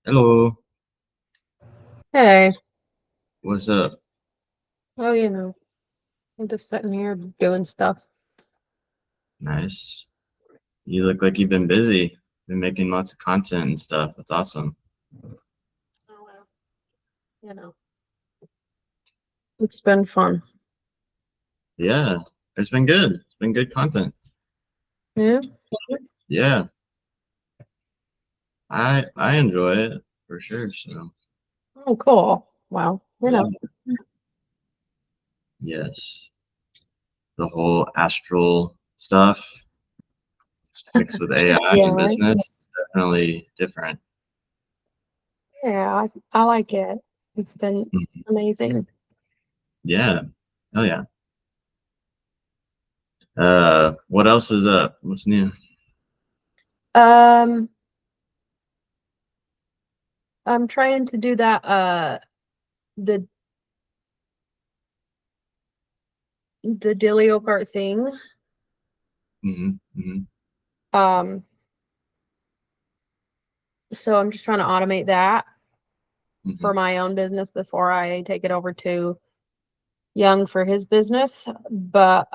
Hello, Hey, what's up? oh, I'm just sitting here doing stuff. Nice. You look like you've been busy. Been making lots of content and stuff. That's awesome. Oh, well, you know, it's been fun. Yeah, it's been good. It's been good content. Yeah. Yeah, I enjoy it for sure. So Oh, cool. Well, yeah, yes, the whole astral stuff mixed with AI Yeah, and business, it's definitely different. I like it. It's been Mhm. amazing. Yeah. Oh yeah. What else is up? What's new? Um, I'm trying to do that the the Delio cart thing. Hmm. Hmm. Um, so I'm just trying to automate that Hmm. for my own business before I take it over to Young for his business. But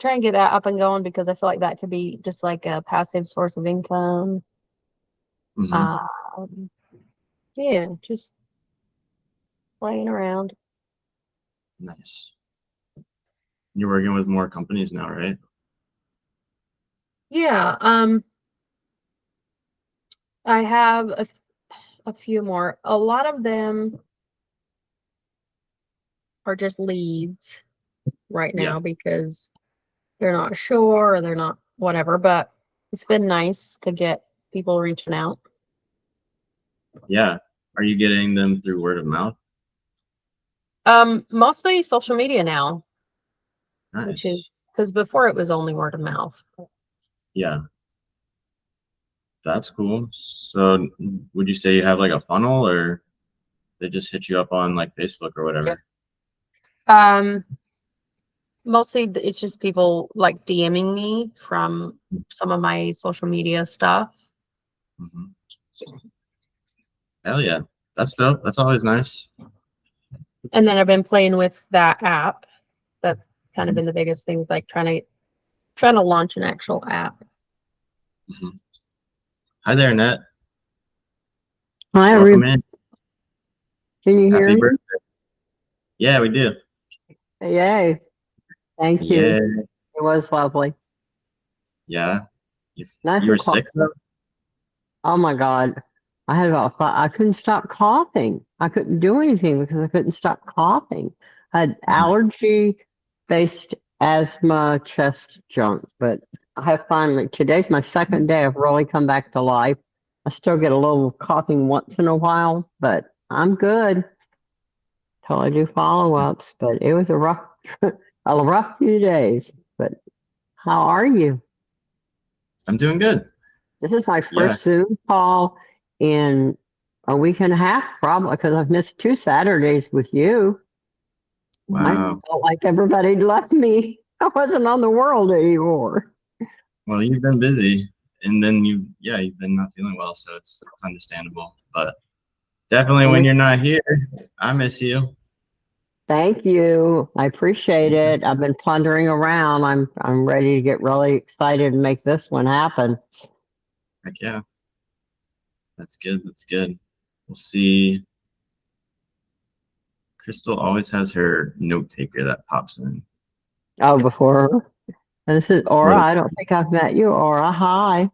try and get that up and going because I feel like that could be just like a passive source of income. Hmm. Um, yeah, just playing around. Nice. You're working with more companies now, right? Yeah, I have a few more. A lot of them are just leads right Yeah. now because they're not sure or they're not whatever, but it's been nice to get people reaching out. Yeah. Are you getting them through word of mouth? Mostly social media now, which Nice. is because before it was only word of mouth. Yeah, that's cool. So would you say you have like a funnel or they just hit you up on like Facebook or whatever? Um, Mostly it's just people like DMing me from some of my social media stuff. Hmm. Hell yeah. That's dope. That's always nice. And then I've been playing with that app. That's kind of Hmm. been the biggest things like trying to launch an actual app. Hmm. Hi there, Annette. Hi, Welcome everybody. in. Can you hear Happy me? birthday. Yeah, we do. Yay. Thank you. Yeah. It was lovely. Yeah. You, Nice you were and sick quiet. though? Oh my God. I had about five, I couldn't stop coughing. I couldn't do anything because I couldn't stop coughing. I had Mhm. allergy based asthma chest junk, but I have finally, today's my second day. I've really come back to life. I still get a little coughing once in a while, but I'm good till I do follow ups. But it was a rough, a rough few days. But how are you? I'm doing good. This is my Yeah. first Zoom call in a week and a half, probably because I've missed two Saturdays with you. I Wow. felt like everybody left me. I wasn't on the world anymore. Well, you've been busy and then yeah, you've been not feeling well, so it's understandable. But definitely when And you're not here, I miss you. thank you. I appreciate Yeah. it. I've been plundering around. I'm ready to get really excited and make this one happen. Heck yeah. That's good. That's good. We'll see. Crystal always has her note taker that pops in. Oh, before and this is Aura. What? I don't think I've met you, Aura. Hi.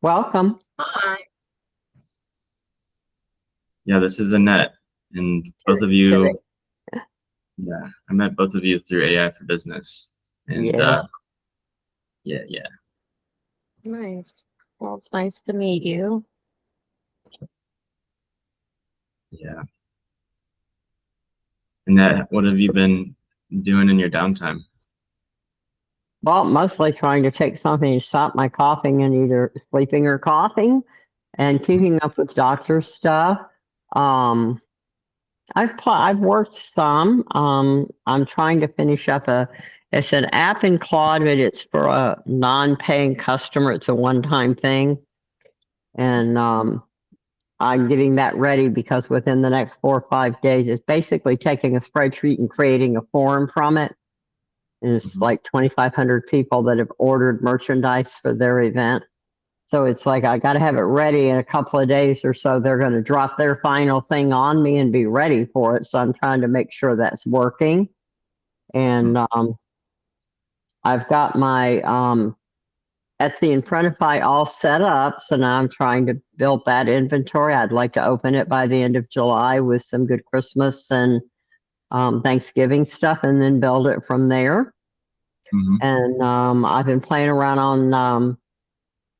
Welcome. Hi. Yeah, this is Annette, and both of Kidding. you. Yeah, I met both of you through AI for Business, and Yeah. yeah, yeah, Nice. Well, it's nice to meet you. yeah. Annette, what have you been doing in your downtime? Well, mostly trying to take something to stop my coughing and either sleeping or coughing and keeping up with doctor stuff. Um, I've worked some. I'm trying to finish up it's an app in Claude, but it's for a non-paying customer. It's a one-time thing. And I'm getting that ready because within the next 4 or 5 days, it's basically taking a spreadsheet and creating a form from it. And it's Mhm. like 2,500 people that have ordered merchandise for their event. So it's like I got to have it ready in a couple of days or so. They're going to drop their final thing on me and be ready for it. So I'm trying to make sure that's working. And I've got my Etsy and Frontify all set up. So now I'm trying to build that inventory. I'd like to open it by the end of July with some good Christmas and Thanksgiving stuff, and then build it from there. Mhm. And I've been playing around on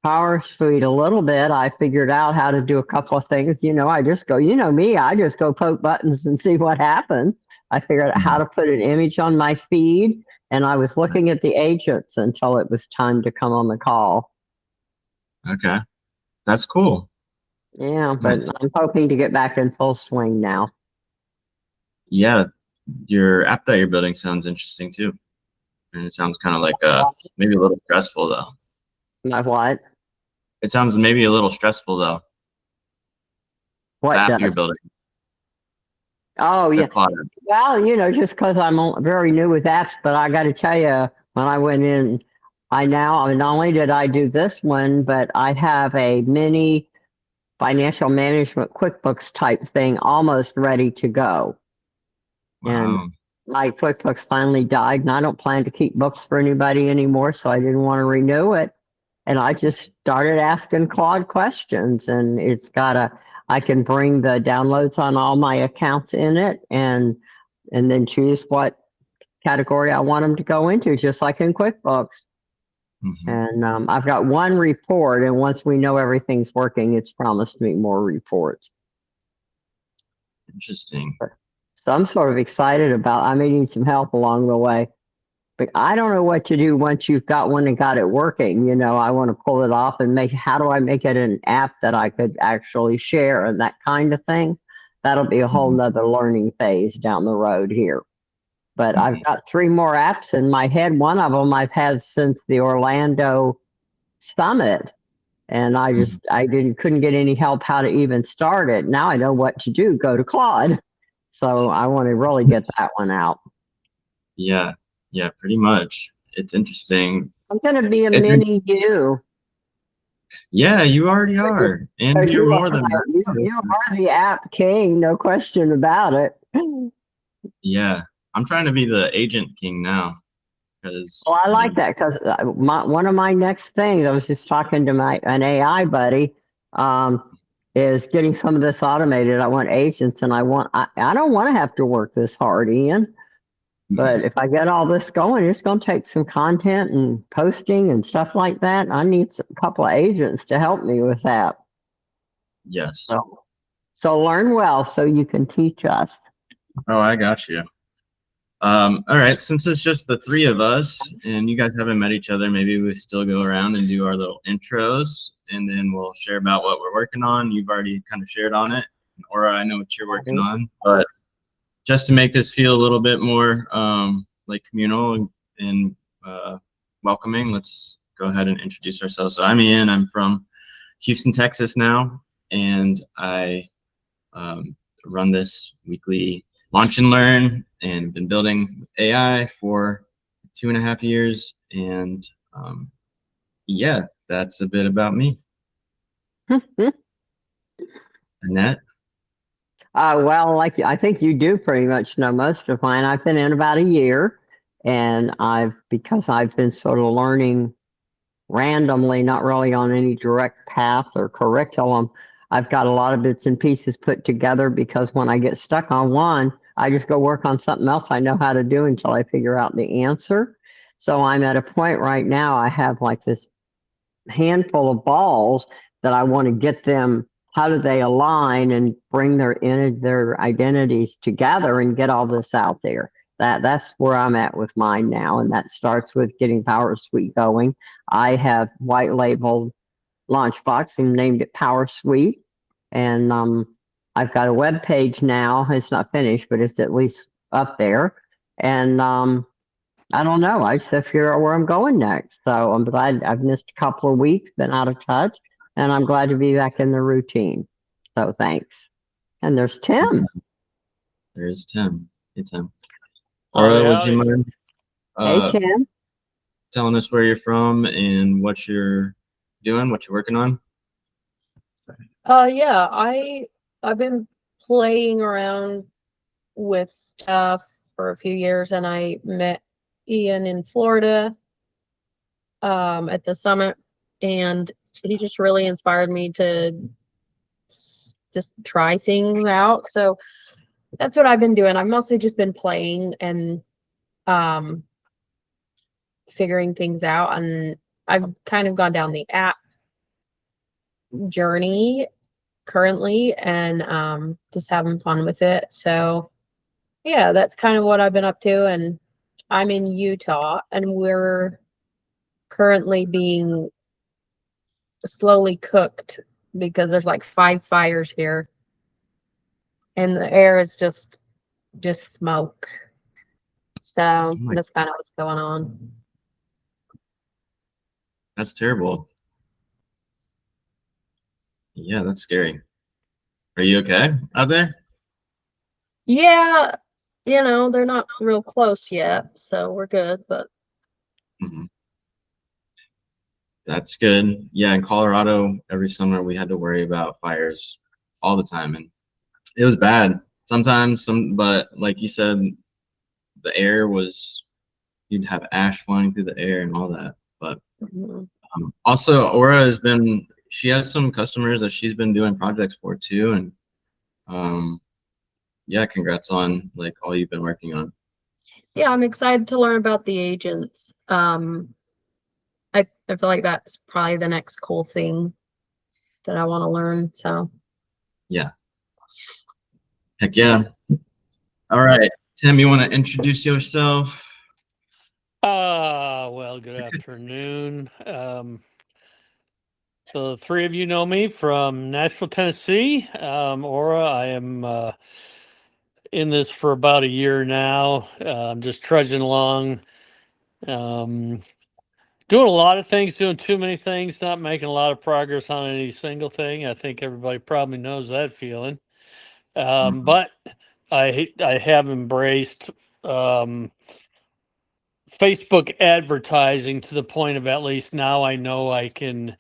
Power Suite a little bit. I figured out how to do a couple of things. I just go, me, I just go poke buttons and see what happens. I figured out how to put an image on my feed, and I was looking at the agents until it was time to come on the call. Okay, that's cool. Yeah, but Nice. I'm hoping to get back in full swing now. Yeah, your app that you're building sounds interesting too, and it sounds kind of like maybe a little stressful though. My what? It sounds maybe a little stressful though. The What app you're does? building, Oh, the yeah. Claude. Well, just because I'm very new with apps, but I got to tell you, when I went in, not only did I do this one, but I have a mini financial management QuickBooks type thing almost ready to go. And Wow. my QuickBooks finally died, and I don't plan to keep books for anybody anymore, so I didn't want to renew it. And I just started asking Claude questions, and I can bring the downloads on all my accounts in it, and then choose what category I want them to go into, just like in QuickBooks. Mhm. And I've got one report, and once we know everything's working, it's promised me more reports. Interesting. So I'm sort of excited about. I may need some help along the way, but I don't know what to do once you've got one and got it working. I want to pull it off and how do I make it an app that I could actually share and that kind of thing. That'll be a whole nother learning phase down the road here. But I've got 3 more apps in my head. One of them I've had since the Orlando Summit, and I couldn't get any help how to even start it. Now I know what to do. Go to Claude. So I want to really get that one out. Yeah, pretty much. It's interesting. I'm going to be a mini you. Yeah, you already are, and you're more than You are the app king, no question about it. Yeah, I'm trying to be the agent king now, because Well, I like that because one of my next things, I was just talking to an AI buddy, is getting some of this automated. I want agents, and I don't want to have to work this hard, Ian. But if I get all this going, it's going to take some content and posting and stuff like that. I need a couple of agents to help me with that. Yes. So learn well so you can teach us. Oh, I got you. All right, since it's just the 3 of us and you guys haven't met each other, maybe we still go around and do our little intros, and then we'll share about what we're working on. You've already kind of shared on it, or I know what you're working on, but just to make this feel a little bit more like communal and welcoming, let's go ahead and introduce ourselves. So I'm Ian. I'm from Houston, Texas now, and I run this weekly Launch and Learn, and been building AI for 2.5 years. And yeah, that's a bit about me. Annette? Well, I think you do pretty much know most of mine. I've been in about a year, and because I've been sort of learning randomly, not really on any direct path or curriculum, I've got a lot of bits and pieces put together, because when I get stuck on one, I just go work on something else I know how to do until I figure out the answer. So I'm at a point right now, I have like this handful of balls that I want to get them. How do they align and bring their identities together and get all this out there? That's where I'm at with mine now, and that starts with getting Power Suite going. I have white labeled Launchbox and named it Power Suite, and I've got a web page now. It's not finished, but it's at least up there. And I don't know. I just have to figure out where I'm going next. So I'm glad I've missed a couple of weeks, been out of touch, and I'm glad to be back in the routine. So thanks. And there's Tim. There's Tim. Hey, Tim. Howdy, Aura, would you howdy. mind Hey, Tim. telling us where you're from and what you're doing, what you're working on? Yeah, I've been playing around with stuff for a few years, and I met Ian in Florida at the summit, and he just really inspired me to just try things out. So that's what I've been doing. I've mostly just been playing and figuring things out, and I've kind of gone down the app journey currently, and just having fun with it. So yeah, that's kind of what I've been up to. And I'm in Utah, and we're currently being slowly cooked because there's like 5 fires here, and the air is just smoke. So my- that's kind of what's going on. That's terrible. Yeah, that's scary. Are you okay out there? Yeah, they're not real close yet, so we're good. But Mhm. That's good. Yeah, in Colorado, every summer we had to worry about fires all the time, and it was bad. Sometimes, but like you said, the air was, you'd have ash flying through the air and all that. But also, Aura she has some customers that she's been doing projects for too, and yeah, congrats on like all you've been working on. yeah, I'm excited to learn about the agents. I feel like that's probably the next cool thing that I want to learn. So Yeah. Heck yeah. All right, Tim, you want to introduce yourself? Well, good afternoon. The 3 of you know me from Nashville, Tennessee. Aura, I am in this for about a year now. I'm just trudging along, doing a lot of things, doing too many things, not making a lot of progress on any single thing. I think everybody probably knows that feeling. But I have embraced Facebook advertising to the point of at least now I know I can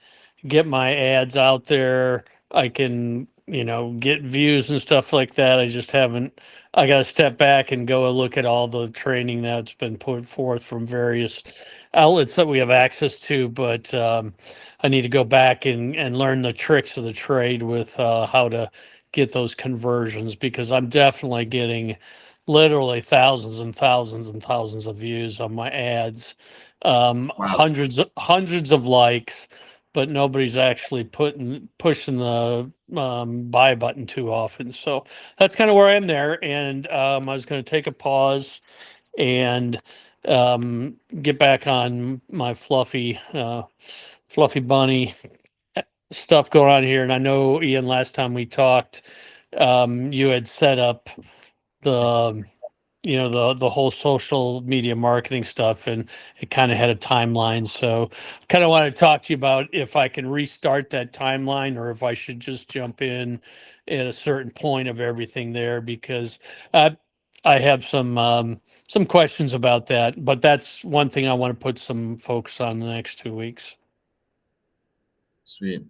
get my ads out there. I can, get views and stuff like that. I just haven't, I got to step back and go and look at all the training that's been put forth from various outlets that we have access to. But I need to go back and learn the tricks of the trade with how to get those conversions, because I'm definitely getting literally thousands and thousands and thousands of views on my ads, Wow. hundreds of likes, but nobody's actually pushing the buy button too often. So that's kind of where I am there. And I was going to take a pause and get back on my fluffy bunny stuff going on here. And I know, Ian, last time we talked, you had set up the the whole social media marketing stuff, and it kind of had a timeline. So kind of want to talk to you about if I can restart that timeline or if I should just jump in at a certain point of everything there, because I have some questions about that, but that's one thing I want to put some focus on the next 2 weeks. Sweet.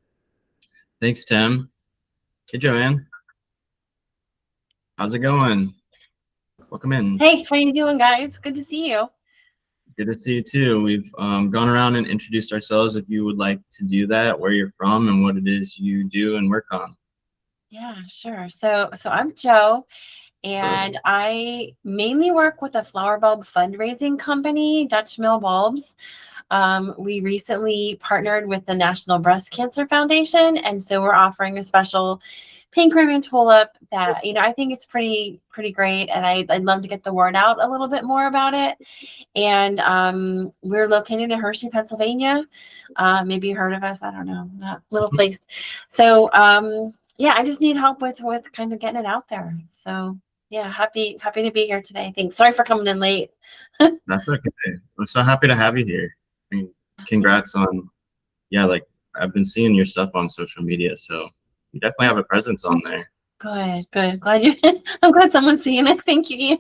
Thanks, Tim. Hey, Joanne. How's it going? Welcome in. Hey, how you doing, guys? Good to see you. Good to see you too. We've gone around and introduced ourselves. If you would like to do that, where you're from and what it is you do and work on. Yeah, sure. So I'm Joe, and I mainly work with a flower bulb fundraising company, Dutch Mill Bulbs. We recently partnered with the National Breast Cancer Foundation, and so we're offering a special pink ribbon tulip that, I think it's pretty great, and I'd love to get the word out a little bit more about it. And we're located in Hershey, Pennsylvania. Maybe you heard of us. I don't know, that little place. So yeah, I just need help with kind of getting it out there. So yeah, happy to be here today. Thanks. Sorry for coming in late. That's okay. I'm so happy to have you here. And congrats on, yeah, like I've been seeing your stuff on social media, so you definitely have a presence on there. Good, good. Glad you. I'm glad someone's seeing it. Thank you, Ian.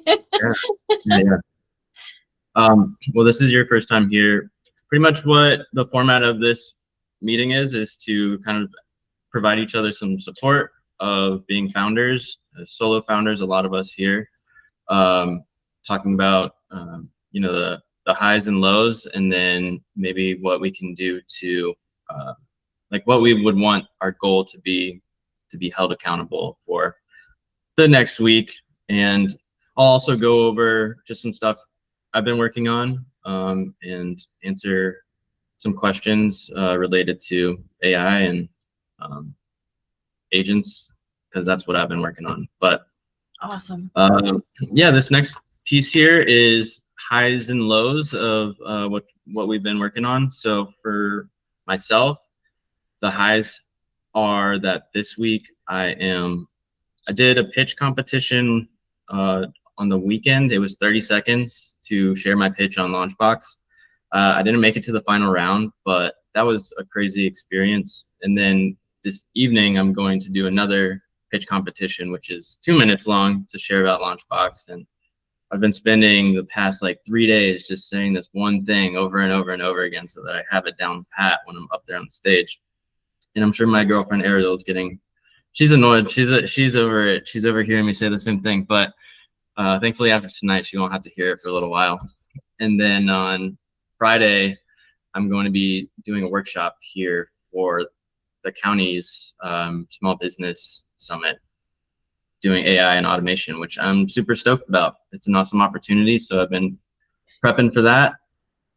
Yeah. Well, this is your first time here. Pretty much what the format of this meeting is to kind of provide each other some support of being founders, solo founders, a lot of us here, talking about, you know, the highs and lows, and then maybe what we can do to, like what we would want our goal to be held accountable for the next week. And I'll also go over just some stuff I've been working on, and answer some questions related to AI and agents, because that's what I've been working on. But Awesome. yeah, this next piece here is highs and lows of what we've been working on. So for myself, the highs are that this week I did a pitch competition on the weekend. It was 30 seconds to share my pitch on Launchbox. I didn't make it to the final round, but that was a crazy experience. And then this evening, I'm going to do another pitch competition, which is 2 minutes long, to share about Launchbox. And I've been spending the past like 3 days just saying this one thing over and over and over again so that I have it down pat when I'm up there on the stage. And I'm sure my girlfriend Ariel is she's annoyed. She's over it. She's over hearing me say the same thing. But thankfully after tonight, she won't have to hear it for a little while. And then on Friday, I'm going to be doing a workshop here for the county's small business summit, doing AI and automation, which I'm super stoked about. It's an awesome opportunity. So I've been prepping for that.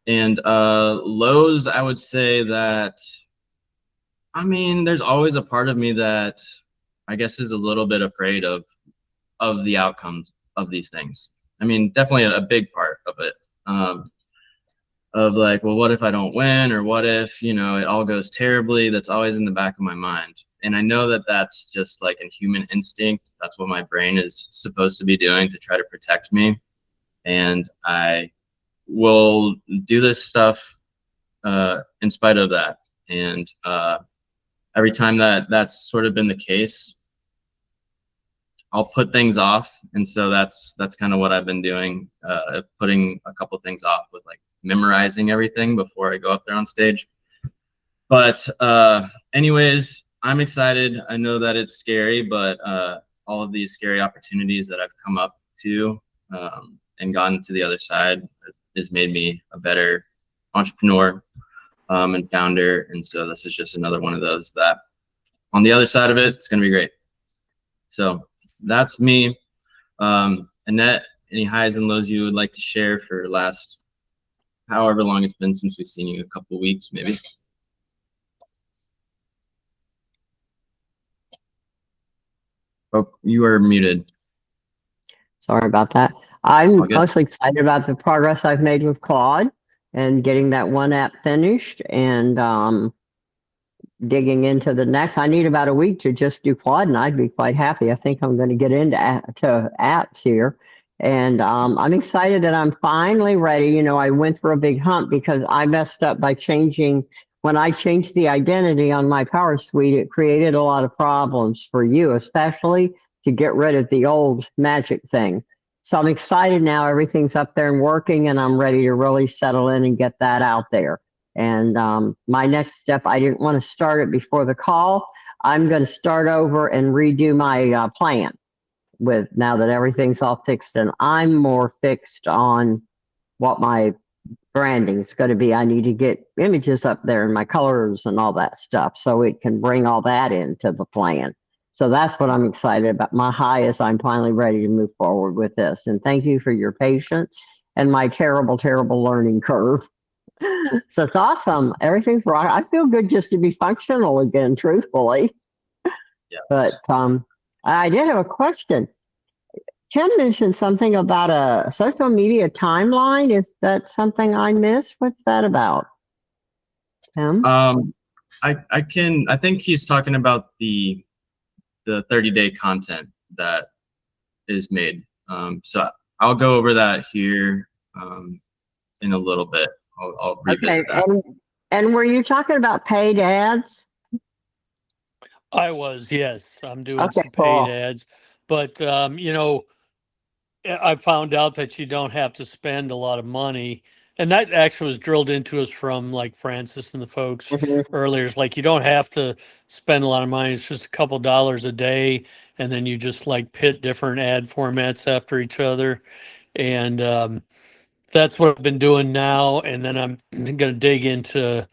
And lows, I would say that, I mean, there's always a part of me that I guess is a little bit afraid of the outcomes of these things. I mean, definitely a big part of it. Of like, well, what if I don't win? Or what if, you know, it all goes terribly? That's always in the back of my mind. And I know that that's just like a human instinct. That's what my brain is supposed to be doing to try to protect me. And I will do this stuff in spite of that. And every time that's sort of been the case, I'll put things off. And so that's kind of what I've been doing, putting a couple things off with like memorizing everything before I go up there on stage. But anyways, I'm excited. I know that it's scary, but all of these scary opportunities that I've come up to and gotten to the other side has made me a better entrepreneur and founder. And so this is just another one of those that on the other side of it, it's going to be great. So that's me. Annette, any highs and lows you would like to share for last however long it's been since we've seen you, a couple weeks maybe? Oh, you are muted. Sorry about that. I'm All good. mostly excited about the progress I've made with Claude and getting that one app finished and digging into the next. I need about a week to just do Claude, and I'd be quite happy. I think I'm going to get into apps here. And I'm excited that I'm finally ready. You know, I went through a big hump because I messed up by when I changed the identity on my Power Suite, it created a lot of problems for you, especially to get rid of the old magic thing. So I'm excited now. Everything's up there and working, and I'm ready to really settle in and get that out there. And my next step, I didn't want to start it before the call. I'm going to start over and redo my plan now that everything's all fixed, and I'm more fixed on what my branding is going to be. I need to get images up there and my colors and all that stuff so it can bring all that into the plan. So that's what I'm excited about. My high is I'm finally ready to move forward with this. And thank you for your patience and my terrible, terrible learning curve. So it's awesome. Everything's right. I feel good just to be functional again, truthfully. Yeah. But I did have a question. Ken mentioned something about a social media timeline. Is that something I missed? What's that about? Tim? I think he's talking about the 30-day content that is made. So I'll go over that here in a little bit. I'll revisit that. And were you talking about paid ads? I was, yes. I'm doing Okay, some paid cool. ads, but I found out that you don't have to spend a lot of money. And that actually was drilled into us from like Francis and the folks Mhm. earlier. It's like you don't have to spend a lot of money. It's just a couple dollars a day. And then you just like pit different ad formats after each other. And that's what I've been doing now. And then I'm going to dig into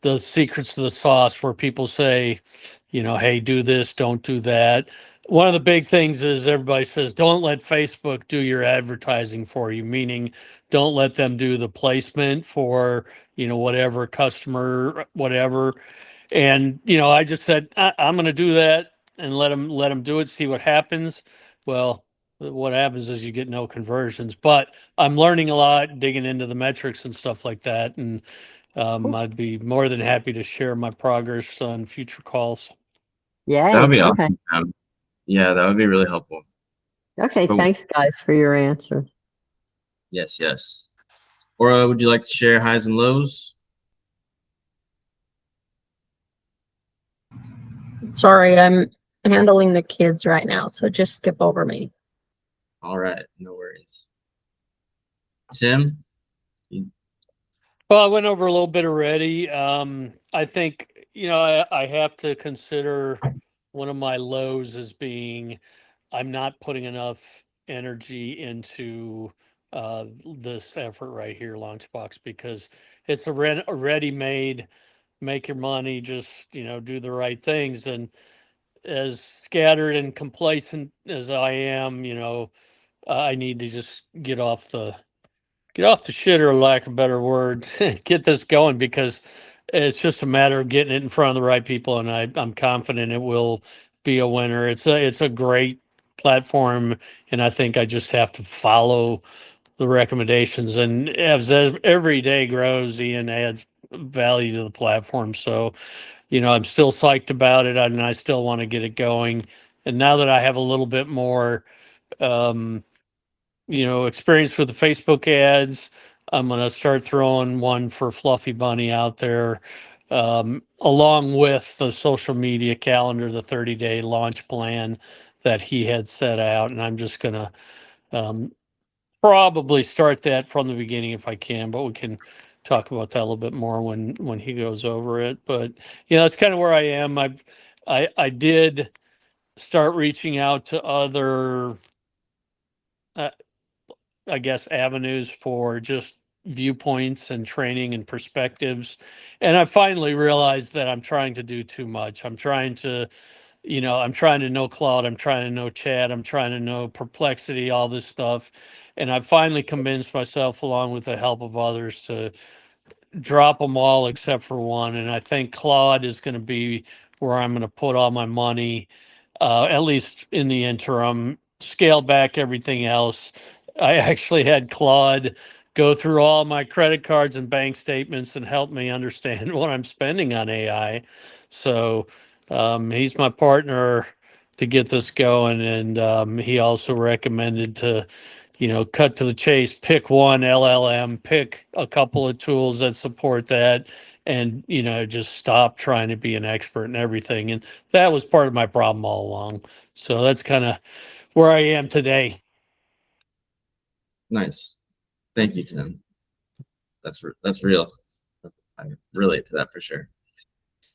the secrets to the sauce where people say, hey, do this, don't do that. One of the big things is everybody says, don't let Facebook do your advertising for you, meaning don't let them do the placement for, whatever customer, whatever. And, I just said, I'm going to do that and let them do it, see what happens. Well, what happens is you get no conversions, but I'm learning a lot, digging into the metrics and stuff like that. And I'd be more than happy to share my progress on future calls. Yay. That would be Okay. awesome. Yeah, that would be really helpful. Okay. But Thanks, guys, for your answer. yes, yes. Or would you like to share highs and lows? Sorry, I'm handling the kids right now, so just skip over me. All right, no worries. Tim? Well, I went over a little bit already. I think, I have to consider one of my lows as being I'm not putting enough energy into this effort right here, Launchbox, because it's a ready-made, make your money, just, do the right things. And as scattered and complacent as I am, I need to just get off the shit, or lack of a better word, get this going, because it's just a matter of getting it in front of the right people, and I'm confident it will be a winner. It's a great platform, and I think I just have to follow the recommendations. And as every day grows, Ian adds value to the platform. So, I'm still psyched about it, and I still want to get it going. And now that I have a little bit more um, experience with the Facebook ads, I'm going to start throwing one for Fluffy Bunny out there, along with the social media calendar, the 30-day launch plan that he had set out. And I'm just going to probably start that from the beginning if I can, but we can talk about that a little bit more when he goes over it. But, that's kind of where I am. I did start reaching out to other I guess, avenues for just viewpoints and training and perspectives. And I finally realized that I'm trying to do too much. I'm trying to know Claude, I'm trying to know Chad, I'm trying to know Perplexity, all this stuff. And I finally convinced myself, along with the help of others, to drop them all except for one. And I think Claude is going to be where I'm going to put all my money, at least in the interim, scale back everything else. I actually had Claude go through all my credit cards and bank statements and help me understand what I'm spending on AI. So he's my partner to get this going. And he also recommended to cut to the chase, pick one LLM, pick a couple of tools that support that, and, just stop trying to be an expert in everything. And that was part of my problem all along. So that's kind of where I am today. Nice. Thank you, Tim. That's real. I relate to that for sure.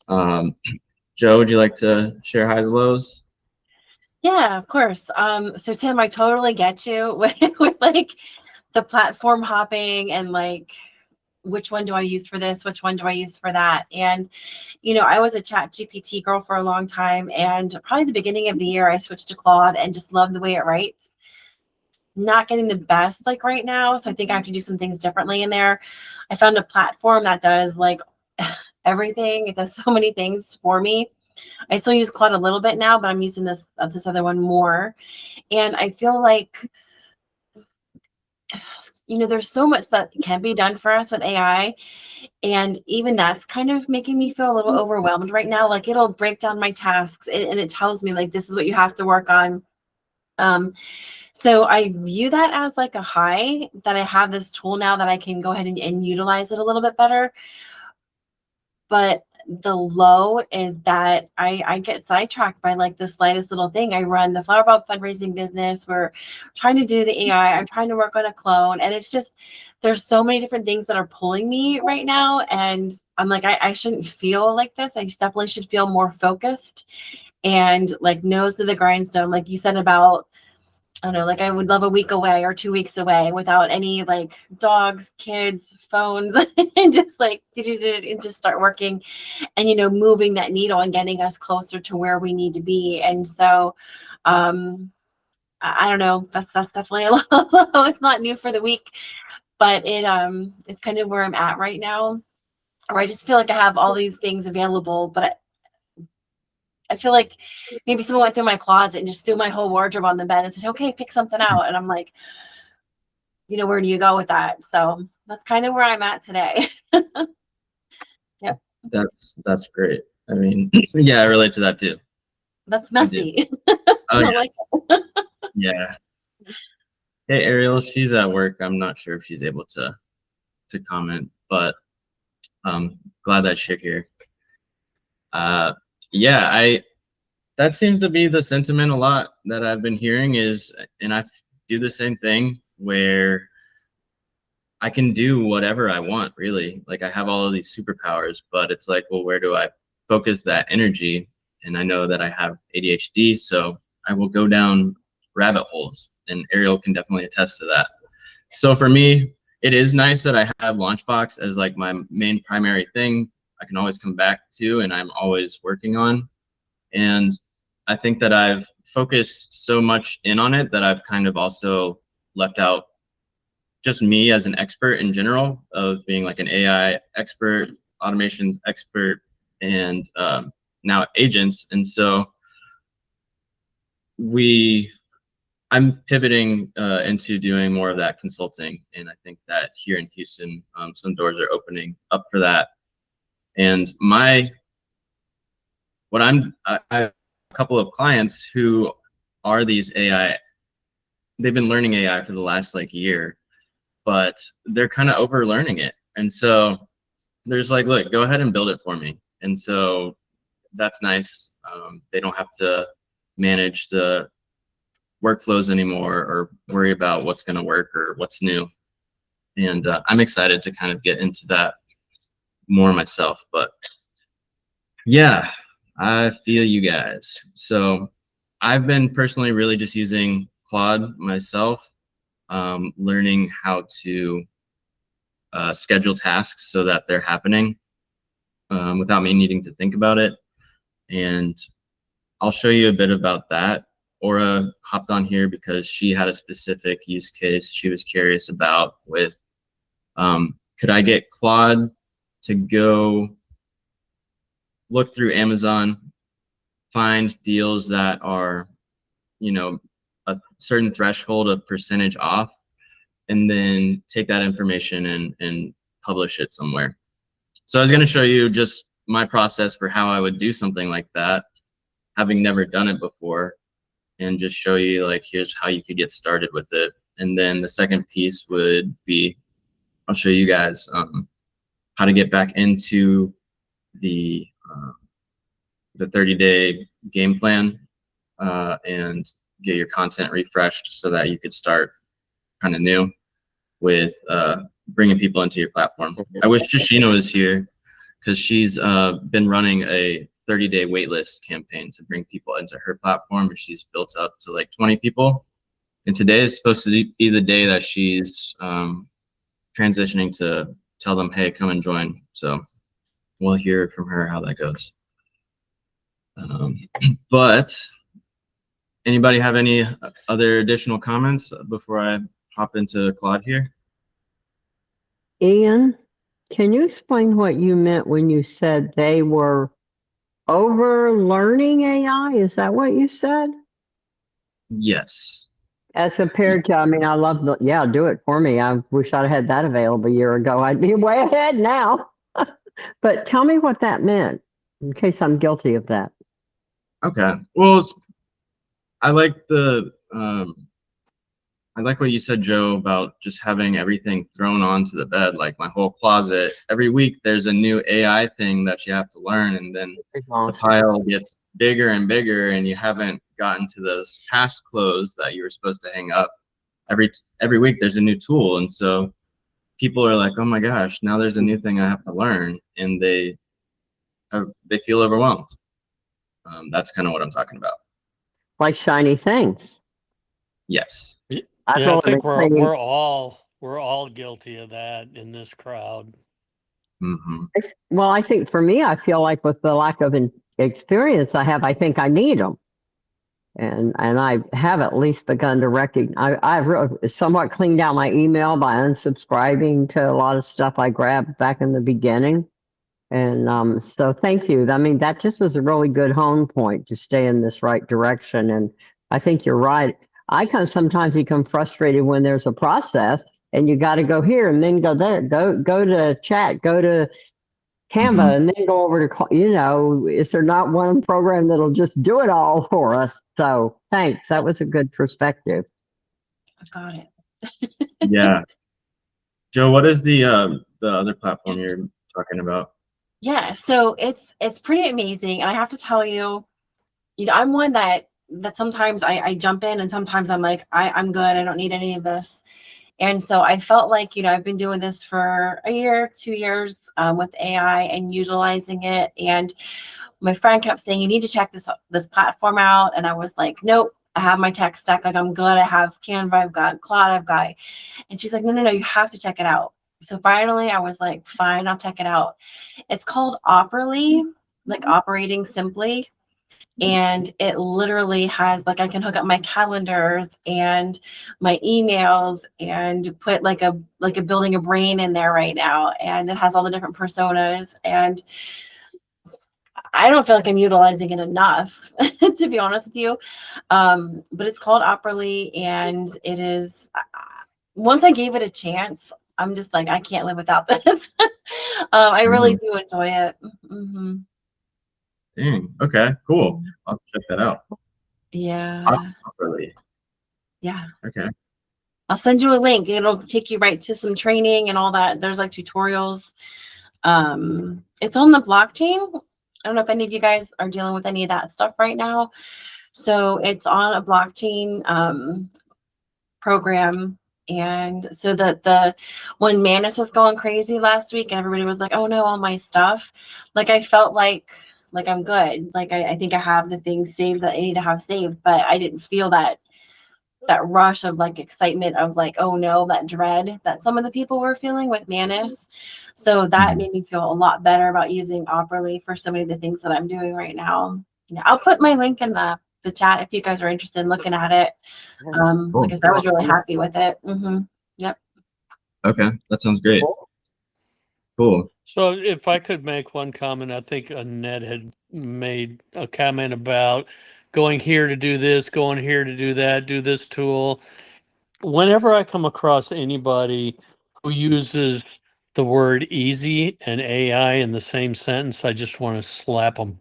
Joe, would you like to share highs and lows? Yeah, of course. So Tim, I totally get you with like the platform hopping and like which one do I use for this? Which one do I use for that? And, I was a Chat GPT girl for a long time, and probably the beginning of the year, I switched to Claude and just love the way it writes. Not getting the best like right now. So I think I have to do some things differently in there. I found a platform that does like everything. It does so many things for me. I still use Claude a little bit now, but I'm using this other one more. And I feel like, there's so much that can be done for us with AI. And even that's kind of making me feel a little overwhelmed right now. Like it'll break down my tasks and it tells me like, this is what you have to work on. So I view that as like a high that I have this tool now that I can go ahead and utilize it a little bit better. But the low is that I get sidetracked by like the slightest little thing. I run the Flower Bulb fundraising business. We're trying to do the AI. I'm trying to work on a clone. And it's just, there's so many different things that are pulling me right now. And I'm like, I shouldn't feel like this. I definitely should feel more focused and like nose to the grindstone. Like you said about, I don't know, like I would love a week away or 2 weeks away without any like dogs, kids, phones, and just like and just start working and, you know, moving that needle and getting us closer to where we need to be. And so, I don't know, that's definitely a low. It's not new for the week, but it's kind of where I'm at right now, or I just feel like I have all these things available, but I feel like maybe someone went through my closet and just threw my whole wardrobe on the bed and said, okay, pick something out. And I'm like, you know, where do you go with that? So that's kind of where I'm at today. That's great. I mean, yeah, I relate to that too. That's messy. Oh, I don't yeah. like it. Yeah. Hey, Ariel, she's at work. I'm not sure if she's able to comment, but glad that you're here. Yeah, that seems to be the sentiment a lot that I've been hearing is, and I do the same thing where I can do whatever I want, really. Like I have all of these superpowers, but it's like, well, where do I focus that energy? And I know that I have ADHD, so I will go down rabbit holes, and Ariel can definitely attest to that. So for me, it is nice that I have Launchbox as like my main primary thing I can always come back to and I'm always working on. And I think that I've focused so much in on it that I've kind of also left out just me as an expert in general of being like an AI expert, automations expert, and now agents. And so I'm pivoting into doing more of that consulting. And I think that here in Houston, some doors are opening up for that. And I have a couple of clients who are these AI, they've been learning AI for the last like year, but they're kind of over learning it. And so there's like, look, go ahead and build it for me. And so that's nice. They don't have to manage the workflows anymore or worry about what's going to work or what's new. And I'm excited to kind of get into that more myself. But yeah, I feel you guys. So I've been personally really just using Claude myself, learning how to schedule tasks so that they're happening without me needing to think about it. And I'll show you a bit about that. Aura hopped on here because she had a specific use case she was curious about with, could I get Claude to go look through Amazon, find deals that are, you know, a certain threshold of percentage off, and then take that information and publish it somewhere. So I was going to show you just my process for how I would do something like that, having never done it before, and just show you like, here's how you could get started with it. And then the second piece would be, I'll show you guys how to get back into the 30-day game plan and get your content refreshed so that you could start kind of new with bringing people into your platform. I wish Jashina was here because she's been running a 30-day waitlist campaign to bring people into her platform, and she's built up to like 20 people. And today is supposed to be the day that she's transitioning to tell them, hey, come and join. So we'll hear from her how that goes. But anybody have any other additional comments before I hop into Claude here? Ian, can you explain what you meant when you said they were over learning AI? Is that what you said? Yes. As compared to, I mean, I love the, yeah, do it for me. I wish I'd had that available a year ago. I'd be way ahead now. But tell me what that meant, in case I'm guilty of that. Okay. Well, I like I like what you said, Joe, about just having everything thrown onto the bed, like my whole closet. Every week there's a new AI thing that you have to learn, and then It's the awesome. pile gets bigger and bigger, and you haven't gotten to those past clothes that you were supposed to hang up. Every week there's a new tool, and so people are like, oh my gosh, now there's a new thing I have to learn, and they feel overwhelmed. That's kind of what I'm talking about. Like shiny things. Yes. I've Yeah, I really think been cleaning- we're all guilty of that in this crowd. Hmm. Well, I think for me, I feel like with the lack of experience I have, I think I need them. And I have at least begun to recognize. I've really somewhat cleaned out my email by unsubscribing to a lot of stuff I grabbed back in the beginning. And so thank you. I mean, that just was a really good hone point to stay in this right direction. And I think you're right. I kind of sometimes become frustrated when there's a process and you got to go here and then go there, go to chat, go to Canva, and then go over to, is there not one program that'll just do it all for us? So thanks. That was a good perspective. I got it. Yeah. Joe, what is the other platform you're talking about? Yeah, so it's pretty amazing, and I have to tell you, I'm one that sometimes I jump in, and sometimes I'm like, I'm good. I don't need any of this. And so I felt like, I've been doing this for a year, 2 years with AI and utilizing it. And my friend kept saying, you need to check this platform out. And I was like, nope, I have my tech stack. Like, I'm good. I have Canva, I've got Claude, and she's like, no, you have to check it out. So finally I was like, fine, I'll check it out. It's called Operaly, like operating simply. And it literally has, like, I can hook up my calendars and my emails and put like a building a brain in there right now. And it has all the different personas. And I don't feel like I'm utilizing it enough, to be honest with you. But it's called Operaly, and it is, once I gave it a chance, I'm just like, I can't live without this. I really do enjoy it. Mm-hmm. Dang. Okay, cool. I'll check that out. Yeah. Really? Yeah. Okay. I'll send you a link. It'll take you right to some training and all that. There's like tutorials. It's on the blockchain. I don't know if any of you guys are dealing with any of that stuff right now. So it's on a blockchain program. And so the when Manus was going crazy last week and everybody was like, oh no, all my stuff, like I felt like I'm good. Like I think I have the things saved that I need to have saved, but I didn't feel that rush of like excitement of like, oh no, that dread that some of the people were feeling with Manus. So that made me feel a lot better about using Operaly for so many of the things that I'm doing right now. Yeah, I'll put my link in the chat if you guys are interested in looking at it. Because I was really happy with it. Yep. Okay, that sounds great. Cool. So if I could make one comment, I think Annette had made a comment about going here to do this, going here to do that, do this tool. Whenever I come across anybody who uses the word easy and AI in the same sentence, I just want to slap them.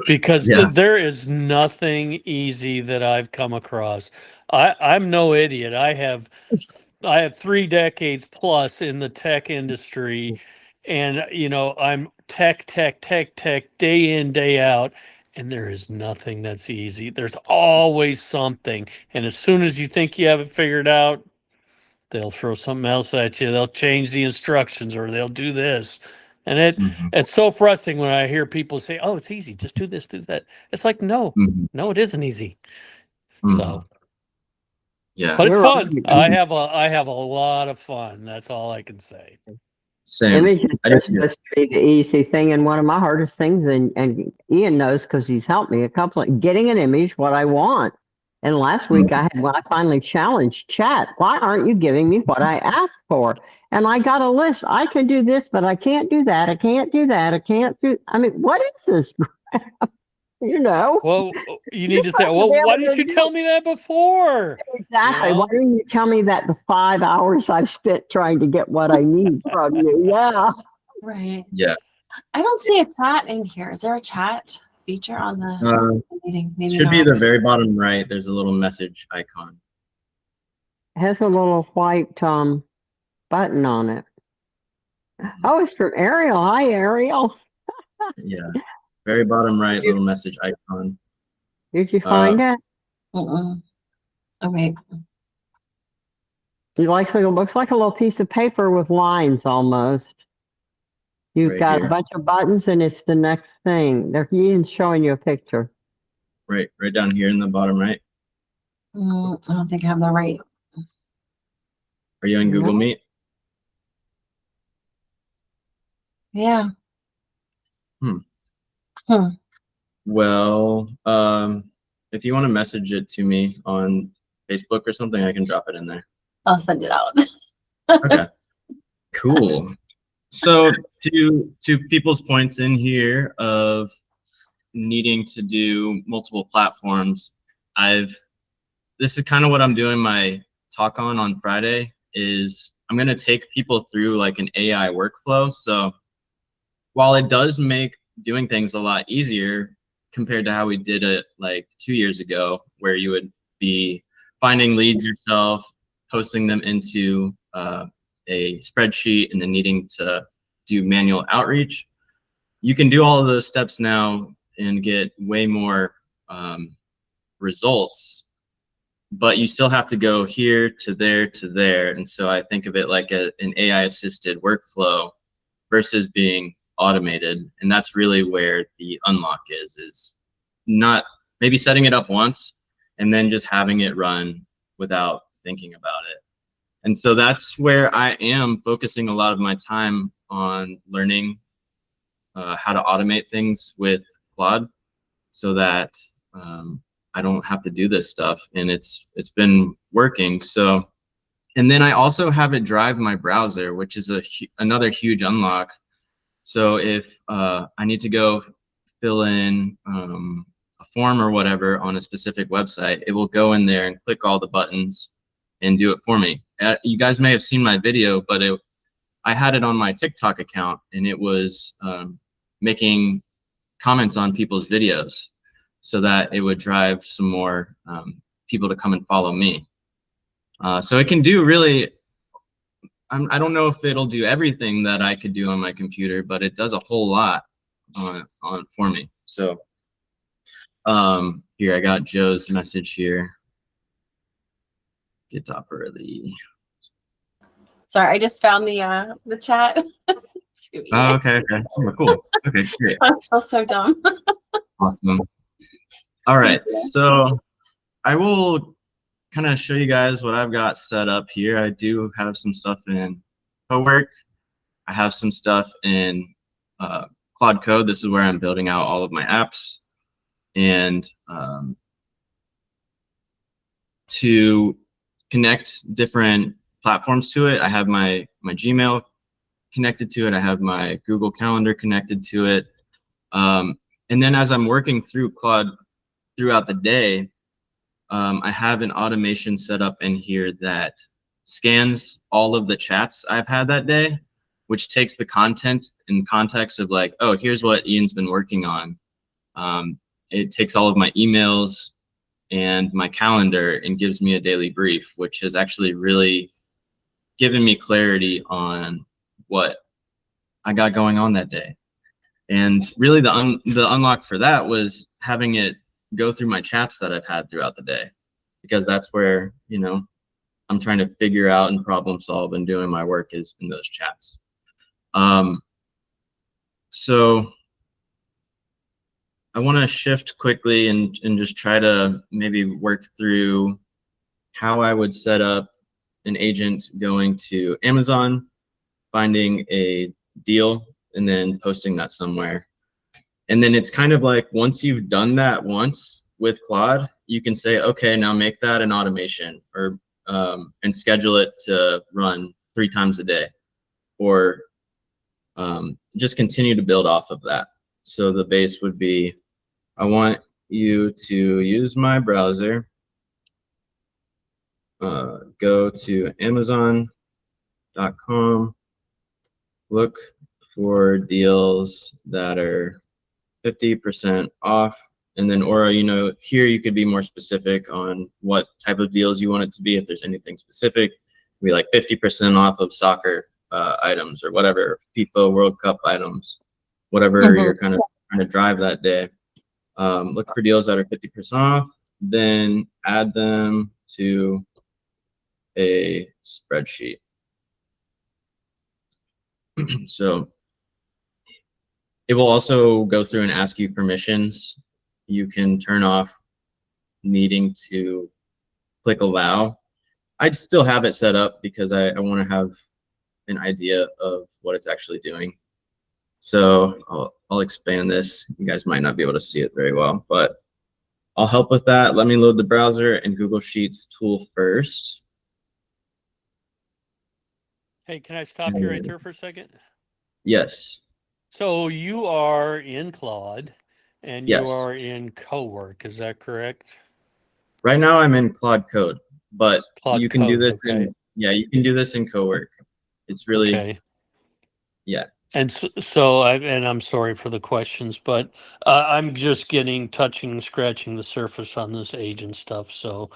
Because there is nothing easy that I've come across. I'm no idiot. I have 3 decades plus in the tech industry, and I'm tech day in, day out, and there is nothing that's easy. There's always something, and as soon as you think you have it figured out, they'll throw something else at you. They'll change the instructions, or they'll do this. And it's so frustrating when I hear people say, oh, it's easy, just do this, do that. It's like, no, it isn't easy. So yeah, but it's fun. I have a lot of fun. That's all I can say. Same. Image is supposed to be the easy thing, and one of my hardest things, and Ian knows because he's helped me a couple of getting an image what I want. And last week I finally challenged chat. Why aren't you giving me what I asked for? And I got a list. I can do this, but I can't do that. I can't do that. I can't do. I mean, what is this? Well, you need to say, well, why didn't you tell me that before? Exactly. Why didn't you tell me that the 5 hours I've spent trying to get what I need from you? Yeah. Right. Yeah. I don't see a chat in here. Is there a chat feature on the meeting? Maybe should not. be the very bottom right. There's a little message icon. has a little white button on it. Oh, it's from Ariel. Hi, Ariel. Yeah. Very bottom right, Did you, little message icon. did you Uh, find it? Mm-mm. Oh, wait. It looks like a little piece of paper with lines almost. You've right got a here. bunch of buttons and it's the next thing. There, Ian's showing you a picture. Right down here in the bottom right. I don't think I have the right. Are you in Google No? Meet? Yeah. Hmm. Hmm. Well, if you want to message it to me on Facebook or something, I can drop it in there. I'll send it out. Okay. Cool. So to people's points in here of needing to do multiple platforms, this is kind of what I'm doing my talk on Friday is I'm going to take people through like an AI workflow. So while it does make doing things a lot easier compared to how we did it like 2 years ago, where you would be finding leads yourself, posting them into a spreadsheet, and then needing to do manual outreach, you can do all of those steps now and get way more results, but you still have to go here to there to there. And so I think of it like an AI assisted workflow versus being automated. And that's really where the unlock is not maybe setting it up once and then just having it run without thinking about it. And so that's where I am focusing a lot of my time on learning how to automate things with Claude so that I don't have to do this stuff. And it's been working. So, and then I also have it drive my browser, which is another huge unlock. So if I need to go fill in a form or whatever on a specific website, it will go in there and click all the buttons and do it for me. You guys may have seen my video, but I had it on my TikTok account, and it was making comments on people's videos so that it would drive some more people to come and follow me. So it can do really, I don't know if it'll do everything that I could do on my computer, but it does a whole lot on for me. So here, I got Joe's message here. Get up early. Sorry, I just found the chat. Oh, okay. Oh, cool. Okay, great. I feel so dumb. Awesome. All right, so I will kind of show you guys what I've got set up here. I do have some stuff in CoWork. I have some stuff in Claude Code. This is where I'm building out all of my apps. And to connect different platforms to it, I have my Gmail connected to it. I have my Google Calendar connected to it. And then as I'm working through Claude throughout the day, I have an automation set up in here that scans all of the chats I've had that day, which takes the content and context of like, oh, here's what Ian's been working on. It takes all of my emails and my calendar and gives me a daily brief, which has actually really given me clarity on what I got going on that day. And really the unlock for that was having it go through my chats that I've had throughout the day, because that's where, you know, I'm trying to figure out and problem solve and doing my work is in those chats. So I want to shift quickly and just try to maybe work through how I would set up an agent going to Amazon, finding a deal, and then posting that somewhere. And then it's kind of like once you've done that once with Claude, you can say, okay, now make that an automation, or and schedule it to run 3 times a day, or just continue to build off of that. So the base would be, I want you to use my browser, go to Amazon.com, look for deals that are 50% off And then Aura, you know, here you could be more specific on what type of deals you want it to be. If there's anything specific, be like 50% off of soccer items or whatever, FIFA World Cup items, whatever you're kind of trying to drive that day. Look for deals that are 50% off, then add them to a spreadsheet. So it will also go through and ask you permissions. You can turn off needing to click allow. I'd still have it set up because I want to have an idea of what it's actually doing. So I'll expand this. You guys might not be able to see it very well, but I'll help with that. Let me load the browser and Google Sheets tool first. Hey, can I stop you right there for a second? Yes. So you are in Claude and Yes. you are in CoWork, is that correct? Right now I'm in Claude Code, but Claude you can do Code, this okay. in, yeah, you can do this in CoWork. It's really, Okay. yeah. And and I'm sorry for the questions, but I'm just touching, scratching the surface on this agent stuff. So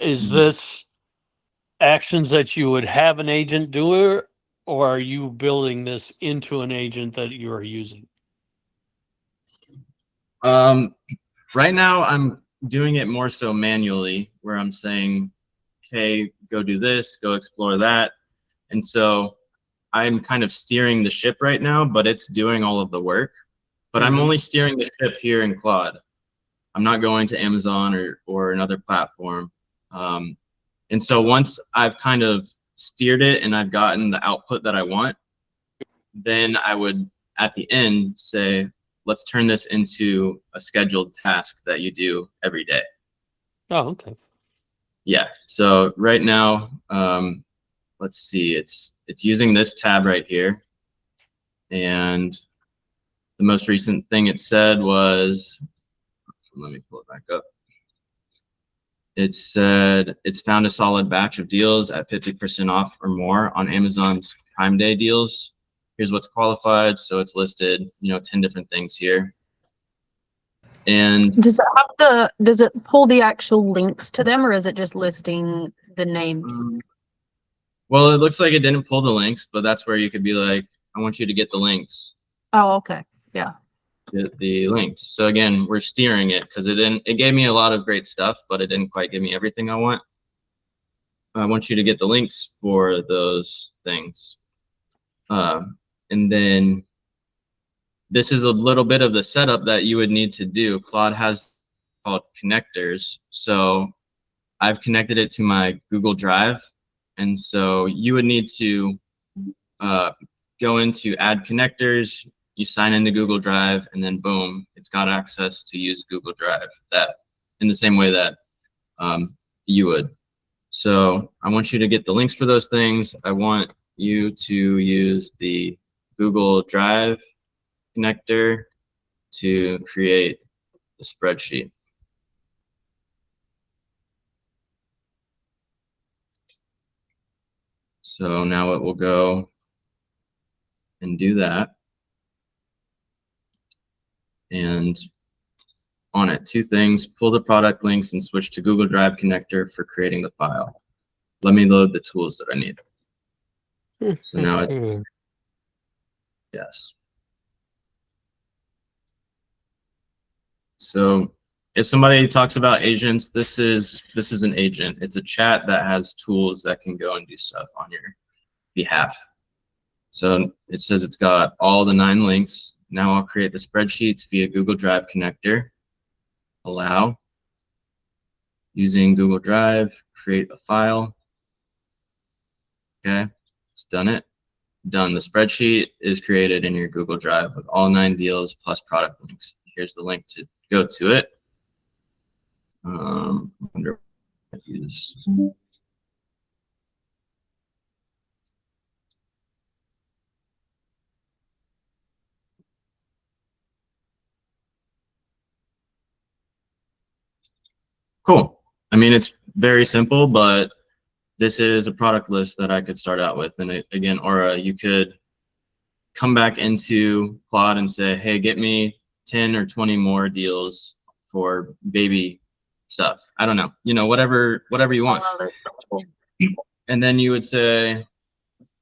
is Mhm. this actions that you would have an agent do, or are you building this into an agent that you are using? Right now I'm doing it more so manually, where I'm saying, okay, go do this, go explore that. And so I'm kind of steering the ship right now, but it's doing all of the work. But I'm only steering the ship here in Claude. I'm not going to Amazon or another platform. And so once I've kind of steered it and I've gotten the output that I want, then I would at the end say, let's turn this into a scheduled task that you do every day. Oh, okay. Yeah. So right now, let's see, it's using this tab right here. And the most recent thing it said was, let me pull it back up. It said it's found a solid batch of deals at 50% off or more on Amazon's Prime Day deals. Here's what's qualified. So it's listed, you know, 10 different things here. And Does it pull the actual links to them, or is it just listing the names? well, it looks like it didn't pull the links, but that's where you could be like, I want you to get the links. Oh, okay. Yeah. The links. So again, we're steering it because it gave me a lot of great stuff, but it didn't quite give me everything I want. I want you to get the links for those things. And then this is a little bit of the setup that you would need to do. Claude has called connectors. So I've connected it to my Google Drive. And so you would need to go into add connectors, you sign into Google Drive, and then boom, it's got access to use Google Drive that in the same way that you would. So I want you to get the links for those things. I want you to use the Google Drive connector to create the spreadsheet. So now it will go and do that. And on it, two things, pull the product links and switch to Google Drive connector for creating the file. Let me load the tools that I need. So now it's, yes. So if somebody talks about agents, this is an agent. It's a chat that has tools that can go and do stuff on your behalf. So it says it's got all the 9 links. Now I'll create the spreadsheets via Google Drive connector. Allow. Using Google Drive, create a file. Okay, it's done it. Done. The spreadsheet is created in your Google Drive with all 9 deals plus product links. Here's the link to go to it. I wonder if I use. Cool. I mean, it's very simple, but this is a product list that I could start out with. And again, Aura, you could come back into Claude and say, hey, get me 10 or 20 more deals for baby stuff. I don't know, whatever you want. All other social. And then you would say,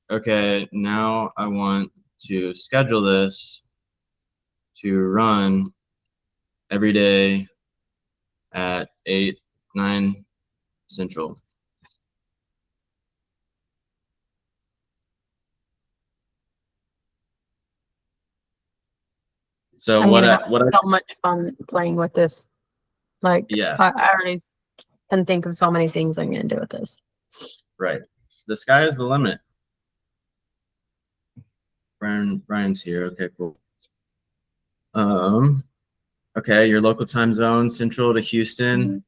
okay, now I want to schedule this to run every day at 8, 9 Central. So I'm what gonna I, have what I, so much fun playing with this. Like, yeah, I already can think of so many things I'm gonna do with this. right. The sky is the limit. Brian's here. Okay, cool. Okay, your local time zone, Central to Houston.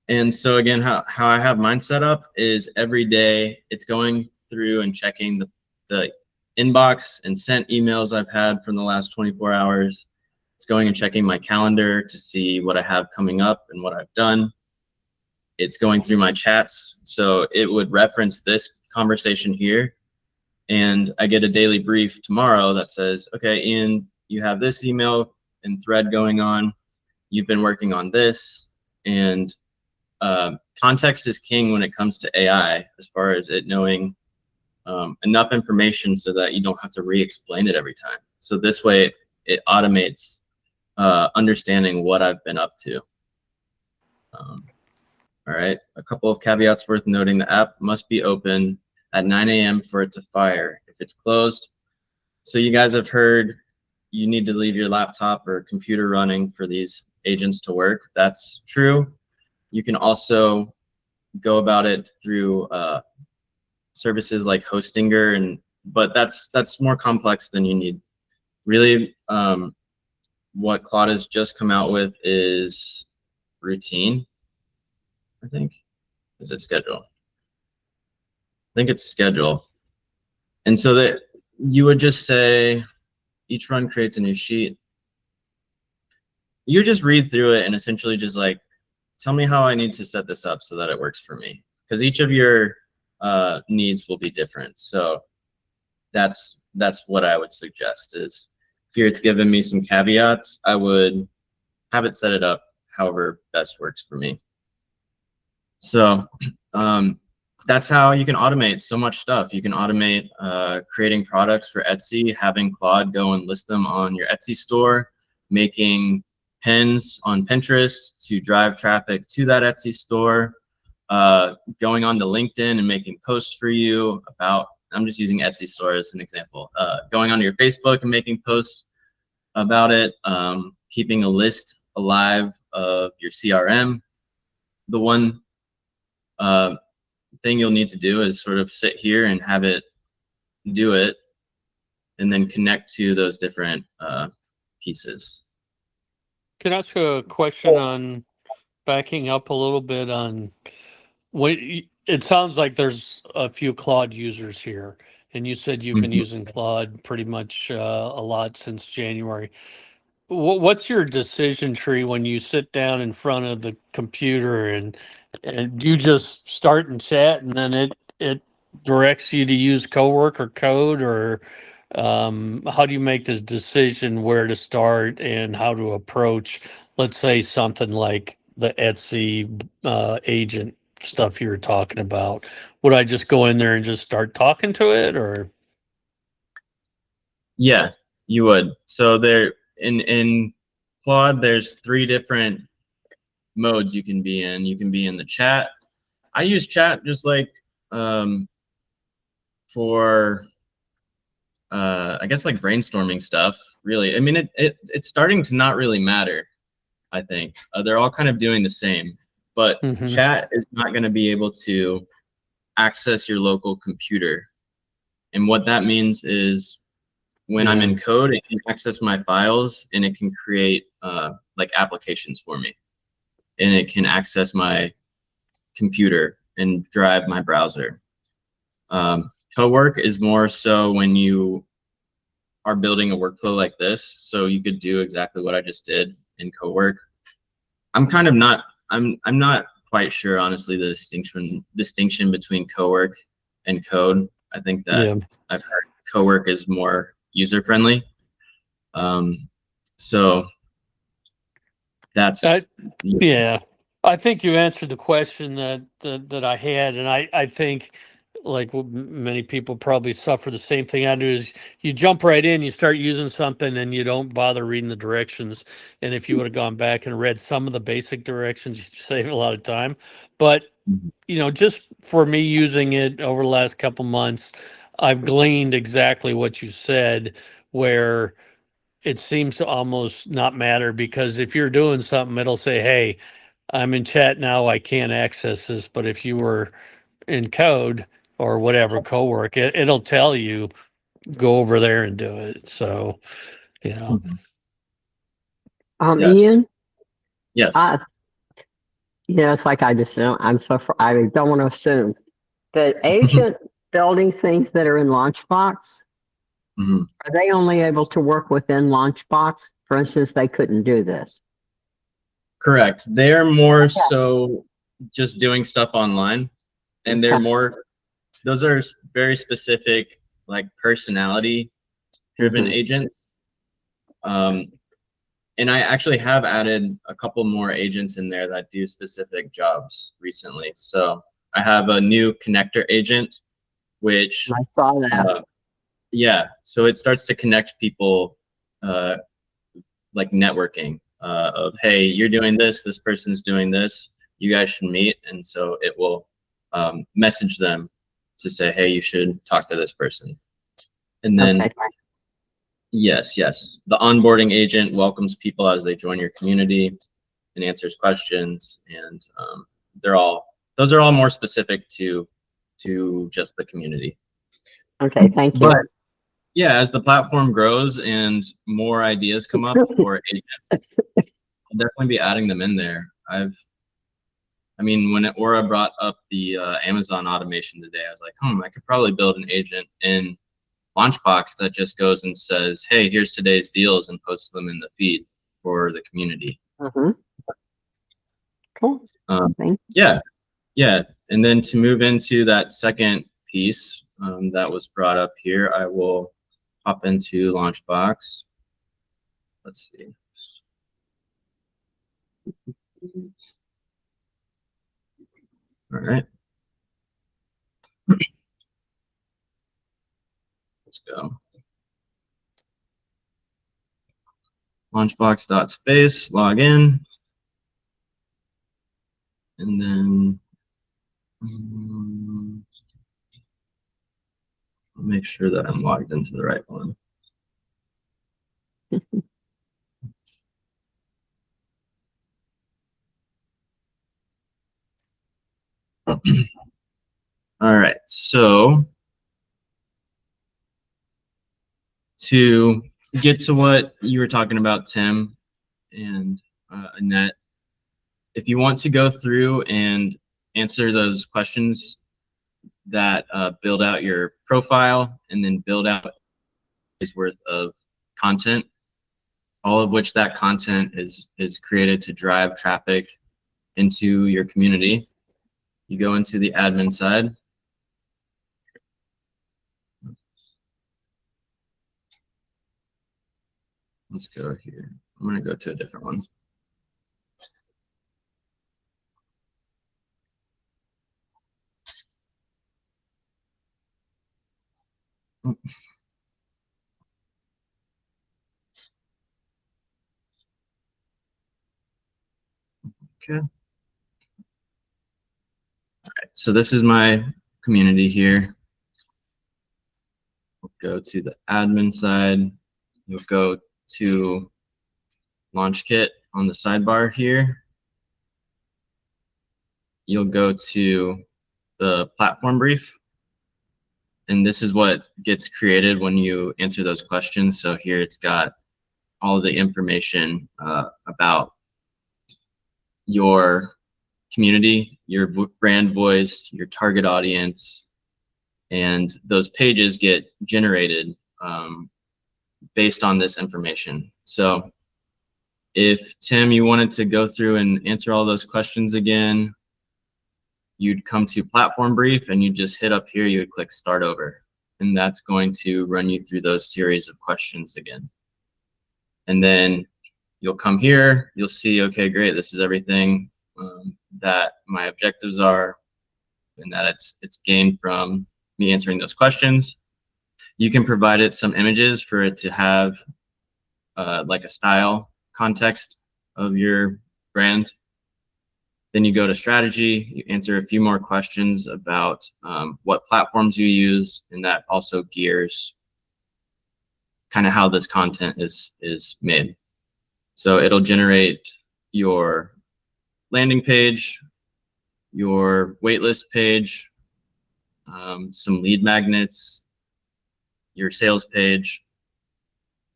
And so again, how I have mine set up is every day it's going through and checking the inbox and sent emails I've had from the last 24 hours. It's going and checking my calendar to see what I have coming up and what I've done. It's going through my chats. So it would reference this conversation here. And I get a daily brief tomorrow that says, okay, Ian, you have this email and thread going on. You've been working on this. And context is king when it comes to AI, as far as it knowing enough information so that you don't have to re-explain it every time. So this way it automates understanding what I've been up to. All right, a couple of caveats worth noting. The app must be open at 9 a.m. for it to fire. If it's closed, so you guys have heard you need to leave your laptop or computer running for these agents to work. That's true. You can also go about it through services like Hostinger, but that's more complex than you need. Really, what Claude has just come out with is routine, I think. Is it schedule? I think it's schedule. And so that you would just say, each run creates a new sheet. You just read through it and essentially just like, tell me how I need to set this up so that it works for me. Because each of your needs will be different. So that's what I would suggest is here it's given me some caveats. I would have it set it up however best works for me. So that's how you can automate so much stuff. You can automate creating products for Etsy, having Claude go and list them on your Etsy store, making pins on Pinterest to drive traffic to that Etsy store, going on to LinkedIn and making posts for you about, I'm just using Etsy store as an example, going onto your Facebook and making posts about it, keeping a list alive of your CRM. The one thing you'll need to do is sort of sit here and have it do it and then connect to those different pieces. Can I ask you a question on backing up a little bit on what it sounds like there's a few Claude users here, and you said you've been using Claude pretty much a lot since January. What's your decision tree when you sit down in front of the computer and you just start and chat and then it directs you to use Cowork or Code, or how do you make the decision where to start and how to approach, let's say, something like the Etsy agent stuff you were talking about? Would I just go in there and just start talking to it, or? Yeah, you would. So there in Claude, there's 3 different modes you can be in. You can be in the chat. I use chat just like for I guess like brainstorming stuff, really. I mean, it's starting to not really matter, I think. They're all kind of doing the same, but chat is not going to be able to access your local computer. And what that means is when I'm in Code, it can access my files and it can create like applications for me. And it can access my computer and drive my browser. Cowork is more so when you are building a workflow like this. So you could do exactly what I just did in Cowork. I'm not quite sure, honestly, the distinction between Cowork and Code. I think that I've heard Cowork is more user friendly. So that's Yeah, I think you answered the question that I had, and I think like many people probably suffer the same thing I do is you jump right in, you start using something, and you don't bother reading the directions. And if you would have gone back and read some of the basic directions, you save a lot of time. But just for me using it over the last couple months, I've gleaned exactly what you said, where it seems to almost not matter because if you're doing something, it'll say, "Hey, I'm in chat now. I can't access this." But if you were in code or whatever co-work, it'll tell you go over there and do it. So, Mhm. Yes. Ian, Yes. it's like I just don't. I don't want to assume the agent building things that are in Launchbox. Mhm. Are they only able to work within Launchbox? For instance, they couldn't do this. Correct. They're more so just doing stuff online, and they're more. Those are very specific, like personality-driven agents. And I actually have added a couple more agents in there that do specific jobs recently. So I have a new connector agent, which I saw that. yeah, so it starts to connect people, like networking of, hey, you're doing this, this person's doing this, you guys should meet. And so it will message them to say, hey, you should talk to this person. And then Okay. yes, the onboarding agent welcomes people as they join your community and answers questions, and those are all more specific to just the community. Okay, thank you. But yeah, as the platform grows and more ideas come up for agents, I'll definitely be adding them in there. I mean, when Aura brought up the Amazon automation today, I was like, I could probably build an agent in Launchbox that just goes and says, hey, here's today's deals, and posts them in the feed for the community. Cool. Yeah. And then to move into that second piece that was brought up here, I will hop into Launchbox. Let's see. All right. Let's go. Launchbox.space, log in. And then make sure that I'm logged into the right one. All right, so to get to what you were talking about, Tim and Annette, if you want to go through and answer those questions that build out your profile and then build out is worth of content, all of which that content is created to drive traffic into your community. You go into the admin side. Let's go here. I'm going to go to a different one. Okay. All right, so this is my community here. We'll go to the admin side. You'll go to LaunchKit on the sidebar here. You'll go to the platform brief. And this is what gets created when you answer those questions. So here it's got all the information about your community, your brand voice, your target audience, and those pages get generated based on this information. So if, Tim, you wanted to go through and answer all those questions again, you'd come to platform brief and you'd just hit up here, you would click start over. And that's going to run you through those series of questions again. And then you'll come here, you'll see, okay, great, this is everything that my objectives are, and that it's gained from me answering those questions. You can provide it some images for it to have like a style context of your brand. Then you go to strategy, you answer a few more questions about what platforms you use, and that also gears kind of how this content is made. So it'll generate your landing page, your waitlist page, some lead magnets, your sales page,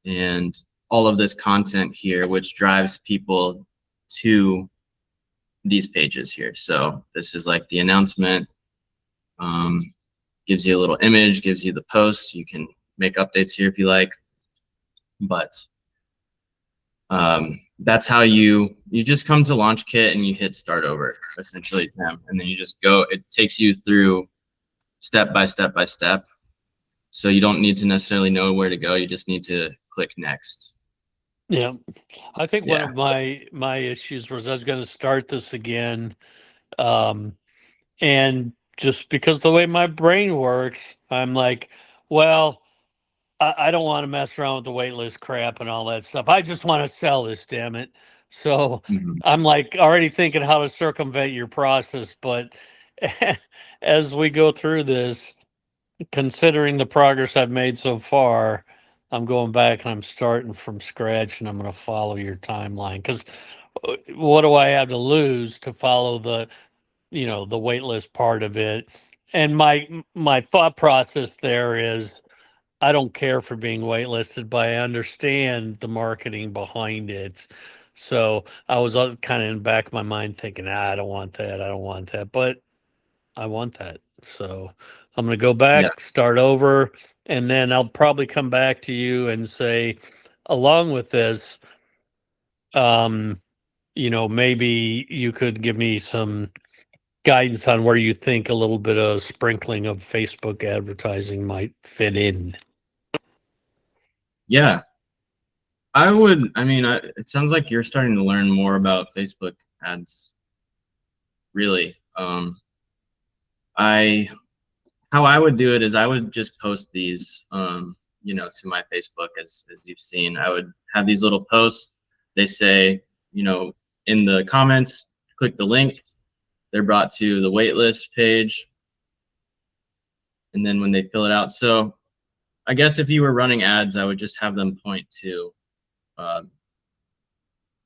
and all of this content here, which drives people to these pages here. So this is like the announcement, gives you a little image, gives you the post. You can make updates here if you like, but that's how you just come to LaunchKit and you hit start over, essentially, Tim, and then you just go. It takes you through step by step by step. So you don't need to necessarily know where to go. You just need to click next. Yeah, I think one Yeah. of my issues was I was going to start this again, and just because the way my brain works, I'm like, well, I don't want to mess around with the waitlist crap and all that stuff. I just want to sell this, damn it. So I'm like already thinking how to circumvent your process, but as we go through this, considering the progress I've made so far, I'm going back and I'm starting from scratch, and I'm going to follow your timeline, because what do I have to lose to follow the waitlist part of it? And my thought process there is, I don't care for being waitlisted, but I understand the marketing behind it. So I was kind of in the back of my mind thinking, I don't want that. I don't want that. But I want that. So I'm going to go back, start over, and then I'll probably come back to you and say, along with this, maybe you could give me some guidance on where you think a little bit of sprinkling of Facebook advertising might fit in. Yeah, I mean, it sounds like you're starting to learn more about Facebook ads. Really, how I would do it is I would just post these, to my Facebook, as you've seen. I would have these little posts. They say, in the comments, click the link. They're brought to the waitlist page, and then when they fill it out, so I guess if you were running ads, I would just have them point to,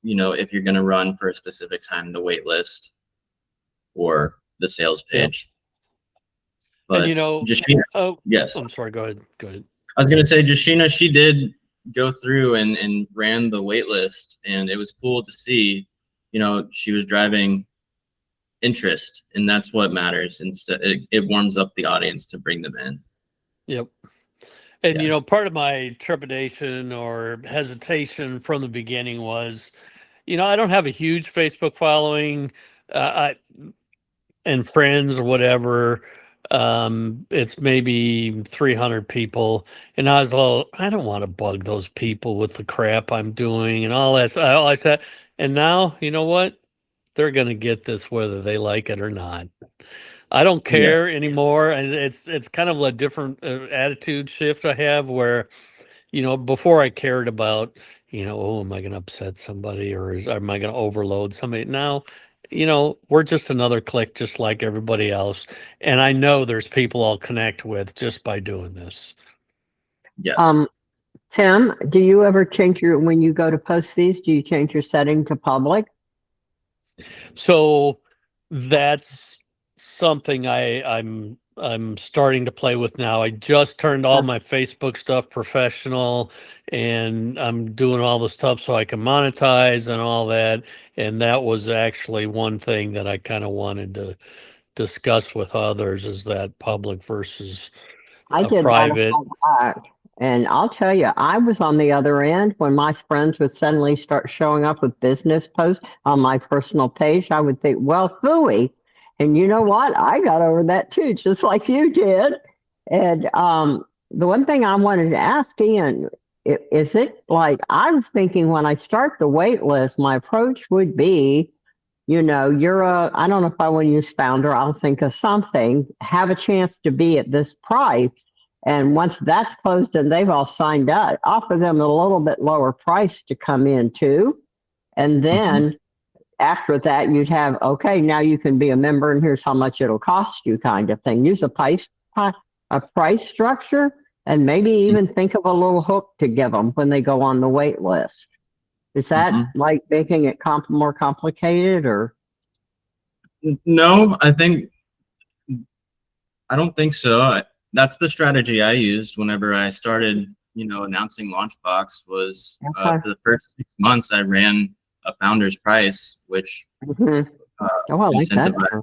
if you're going to run for a specific time, the wait list or the sales page. But And Jashina, yes, I'm sorry, go ahead. I was going to say, Jashina, she did go through and ran the wait list, and it was cool to see, she was driving interest, and that's what matters. Instead, it warms up the audience to bring them in. Yep. And part of my trepidation or hesitation from the beginning was, I don't have a huge Facebook following, and friends or whatever. It's maybe 300 people, and I was I don't want to bug those people with the crap I'm doing and all that. All I said, and now you know what? They're going to get this whether they like it or not. I don't care anymore. And it's kind of a different attitude shift I have, where, before I cared about, am I going to upset somebody, or am I going to overload somebody? Now, we're just another click, just like everybody else. And I know there's people I'll connect with just by doing this. Yes. Tim, do you ever change when you go to post these, do you change your setting to public? So that's something I'm starting to play with now. I just turned all my Facebook stuff professional, and I'm doing all the stuff so I can monetize and all that. And that was actually one thing that I kind of wanted to discuss with others, is that public versus private. And I'll tell you, I was on the other end when my friends would suddenly start showing up with business posts on my personal page. I would think, well, phooey. And you know what? I got over that too, just like you did. And the one thing I wanted to ask Ian, is it like, I was thinking when I start the wait list, my approach would be, you know, I don't know if I want to use founder, I'll think of something, have a chance to be at this price. And once that's closed and they've all signed up, offer them a little bit lower price to come in too. And then after that, you'd have, okay, now you can be a member and here's how much it'll cost you kind of thing. Use a price structure and maybe even think of a little hook to give them when they go on the wait list. Is that like making it more complicated or? No, I don't think so. That's the strategy I used whenever I started, you know, announcing Launchbox was for the first 6 months, I ran a founder's price, which I like that.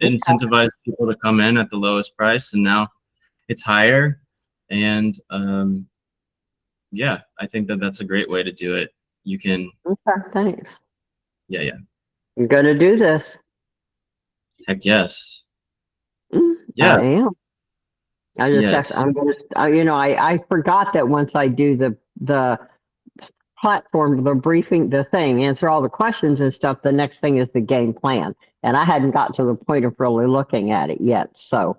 Incentivized people to come in at the lowest price, and now it's higher. And yeah, I think that's a great way to do it. You can. Okay, thanks. Yeah. I'm gonna do this. Heck yes. Yeah, I am. I just Yes. I'm gonna. You know, I forgot that once I do the platform, the briefing, the thing, answer all the questions and stuff. The next thing is the game plan, and I hadn't got to the point of really looking at it yet. So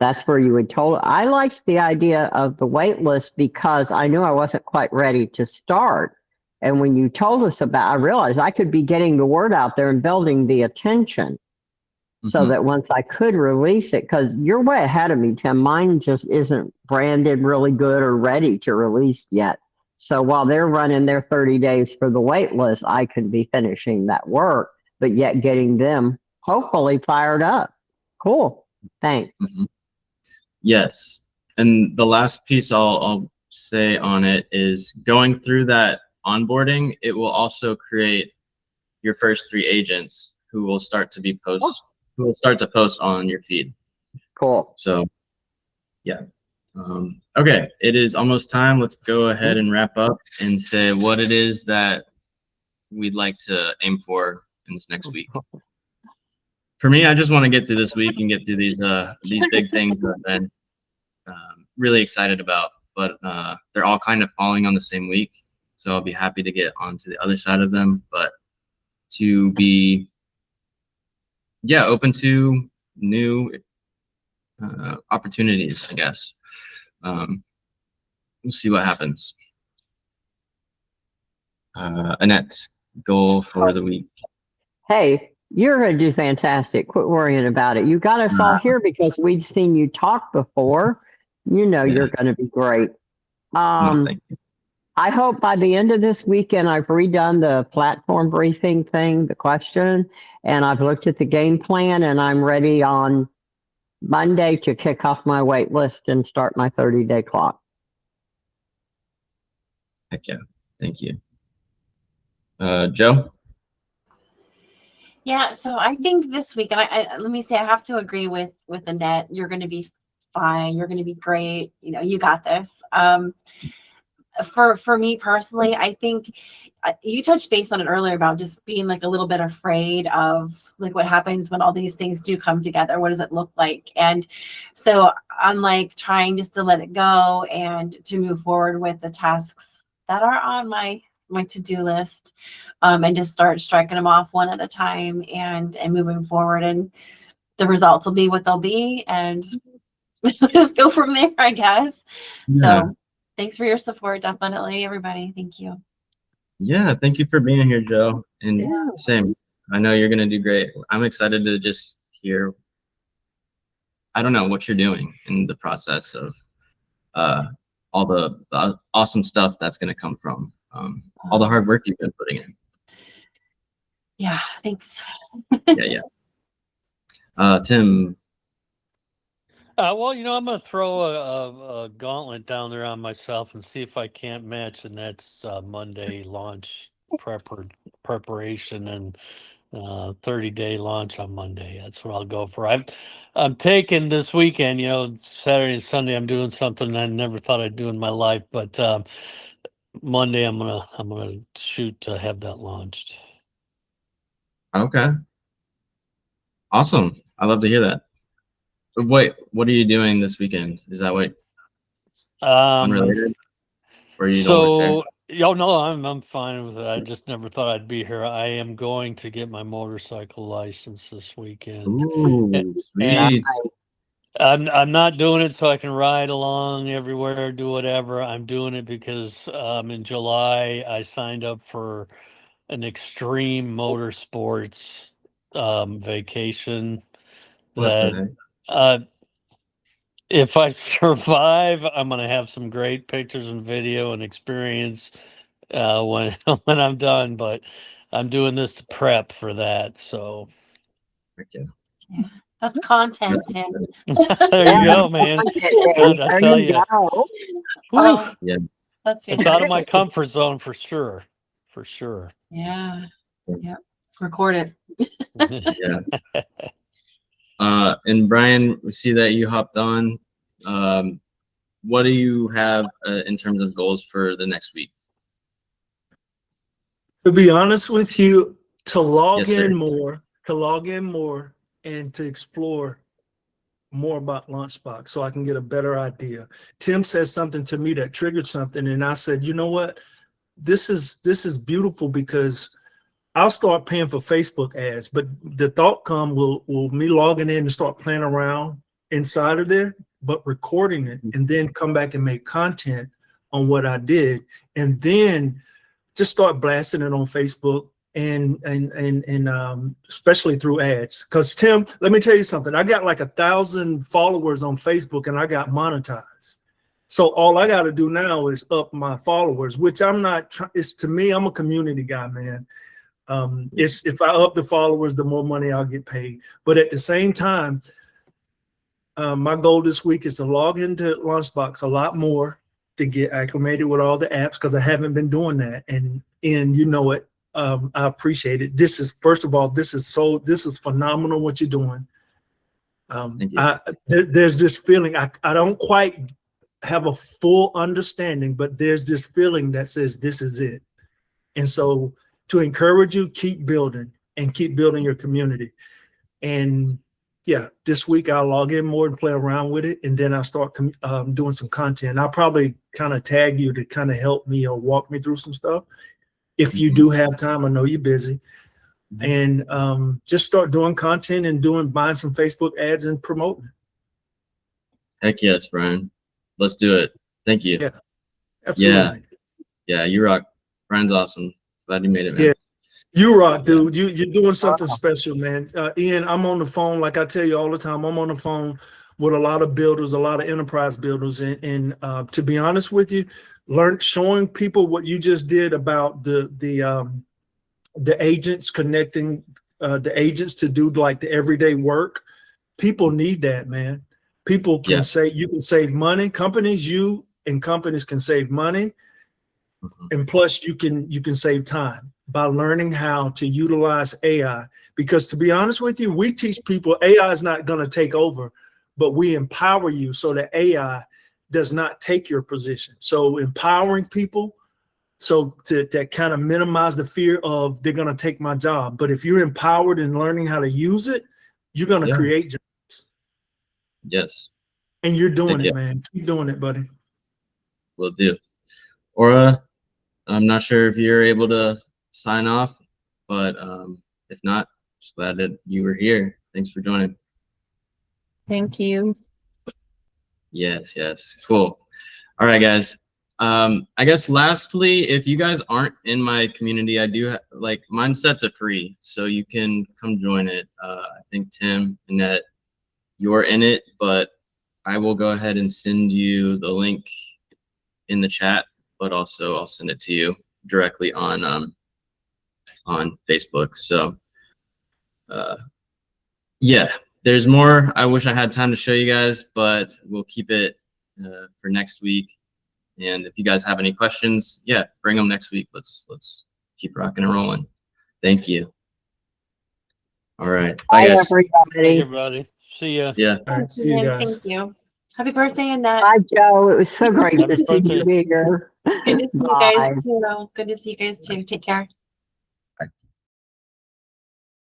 that's where you would told. I liked the idea of the wait list because I knew I wasn't quite ready to start. And when you told us I realized I could be getting the word out there and building the attention so that once I could release it, because you're way ahead of me, Tim. Mine just isn't branded really good or ready to release yet. So while they're running their 30 days for the wait list, I can be finishing that work, but yet getting them hopefully fired up. Cool. Thanks. Yes. And the last piece I'll say on it is going through that onboarding, it will also create your first 3 agents who will start to post on your feed. Cool. So yeah. Okay, it is almost time. Let's go ahead and wrap up and say what it is that we'd like to aim for in this next week. For me, I just want to get through this week and get through these big things that I've been really excited about, but they're all kind of falling on the same week. So I'll be happy to get onto the other side of them, but to be, open to new opportunities, I guess. We'll see what happens. Annette, goal for the week. Hey, you're going to do fantastic. Quit worrying about it. You got us all here because we'd seen you talk before. You know you're going to be great. Thank you. I hope by the end of this weekend, I've redone the platform briefing thing, the question, and I've looked at the game plan, and I'm ready on Monday to kick off my wait list and start my 30-day clock. Heck yeah. Thank you. Joe? Yeah, so I think this week, and I let me say, I have to agree with Annette. You're going to be fine. You're going to be great. You know, you got this. For me personally, I think you touched base on it earlier about just being like a little bit afraid of like what happens when all these things do come together. What does it look like? And so I'm like trying just to let it go and to move forward with the tasks that are on my to-do list, and just start striking them off one at a time and moving forward. And the results will be what they'll be, and just go from there, I guess. Yeah. So thanks for your support. Definitely, everybody. Thank you. Yeah, thank you for being here, Joe. And same. I know you're going to do great. I'm excited to just hear, I don't know, what you're doing in the process of all the awesome stuff that's going to come from all the hard work you've been putting in. Yeah, thanks. Yeah. Tim. Well, you know, I'm going to throw a gauntlet down there on myself and see if I can't match, and that's Monday launch preparation and 30-day launch on Monday. That's what I'll go for. I'm taking this weekend, you know, Saturday and Sunday, I'm doing something I never thought I'd do in my life, but Monday I'm gonna shoot to have that launched. Okay. Awesome. I love to hear that. Wait, what are you doing this weekend? Is that what unrelated? Or you don't work there? So, yo, no, I'm fine with it. I just never thought I'd be here. I am going to get my motorcycle license this weekend. Ooh, And sweet. I'm not doing it so I can ride along everywhere, do whatever. I'm doing it because in July I signed up for an extreme motorsports vacation What the that heck? if I survive, I'm gonna have some great pictures and video and experience when when I'm done. But I'm doing this to prep for that. So Heck yeah. Yeah. That's content, Tim. there you go, man. I There tell you you, go. Oh, Yeah. that's it's out of my fantastic. comfort zone for sure. For sure. Yeah. Yep. Record it. Yeah. And Brian, we see that you hopped on. What do you have in terms of goals for the next week? To be honest with you, to log Yes, sir. in more, and to explore more about Lunchbox so I can get a better idea. Tim said something to me that triggered something, and I said, you know what? This is beautiful because I'll start paying for Facebook ads, but the thought come will me logging in and start playing around inside of there, but recording it and then come back and make content on what I did, and then just start blasting it on Facebook and especially through ads. Because Tim, let me tell you something. I got like 1,000 followers on Facebook and I got monetized. So all I got to do now is up my followers, which I'm not. It's to me, I'm a community guy, man. It's if I up the followers, the more money I'll get paid. But at the same time, my goal this week is to log into Lunchbox a lot more to get acclimated with all the apps because I haven't been doing that, and you know it. I appreciate it. This is first of all, this is phenomenal what you're doing. Thank you. There's this feeling I don't quite have a full understanding, but there's this feeling that says this is it, and so to encourage you, keep building and keep building your community. And yeah, this week I'll log in more and play around with it, and then I'll start doing some content. I'll probably kind of tag you to kind of help me or walk me through some stuff if you do have time. I know you're busy, and just start doing content and buying some Facebook ads and promoting. Heck yes, Brian. Let's do it. Thank you. Yeah. Absolutely. Yeah, you rock. Brian's awesome. Glad you made it, man. Yeah. You rock, dude. You're doing something special, man. Ian, I'm on the phone, like I tell you all the time, I'm on the phone with a lot of builders, a lot of enterprise builders. And to be honest with you, showing people what you just did about the agents, connecting the agents to do like the everyday work. People need that, man. People can you can save money. Companies can save money. And plus you can save time by learning how to utilize AI. Because to be honest with you, we teach people AI is not going to take over, but we empower you so that AI does not take your position. So empowering people so to kind of minimize the fear of they're going to take my job. But if you're empowered and learning how to use it, you're going to create jobs. Yes. And you're doing it, man. Keep doing it, buddy. Will do. Aura, I'm not sure if you're able to sign off, but if not, just glad that you were here. Thanks for joining. Thank you. Yes, cool. All right, guys. I guess lastly, if you guys aren't in my community, I do like mine's set to free, so you can come join it. I think Tim, Annette, you're in it, but I will go ahead and send you the link in the chat, but also I'll send it to you directly on Facebook. So yeah, there's more. I wish I had time to show you guys, but we'll keep it for next week. And if you guys have any questions, yeah, bring them next week. Let's keep rocking and rolling. Thank you. All right. Bye, guys. Everybody. Hey, everybody. See ya. Yeah. All right, see you guys. Thank you. Happy birthday, Annette. Bye, Joe. It was so great Happy to see you birthday. here. Good to see you Bye. guys too. Good to see you guys too. Take care.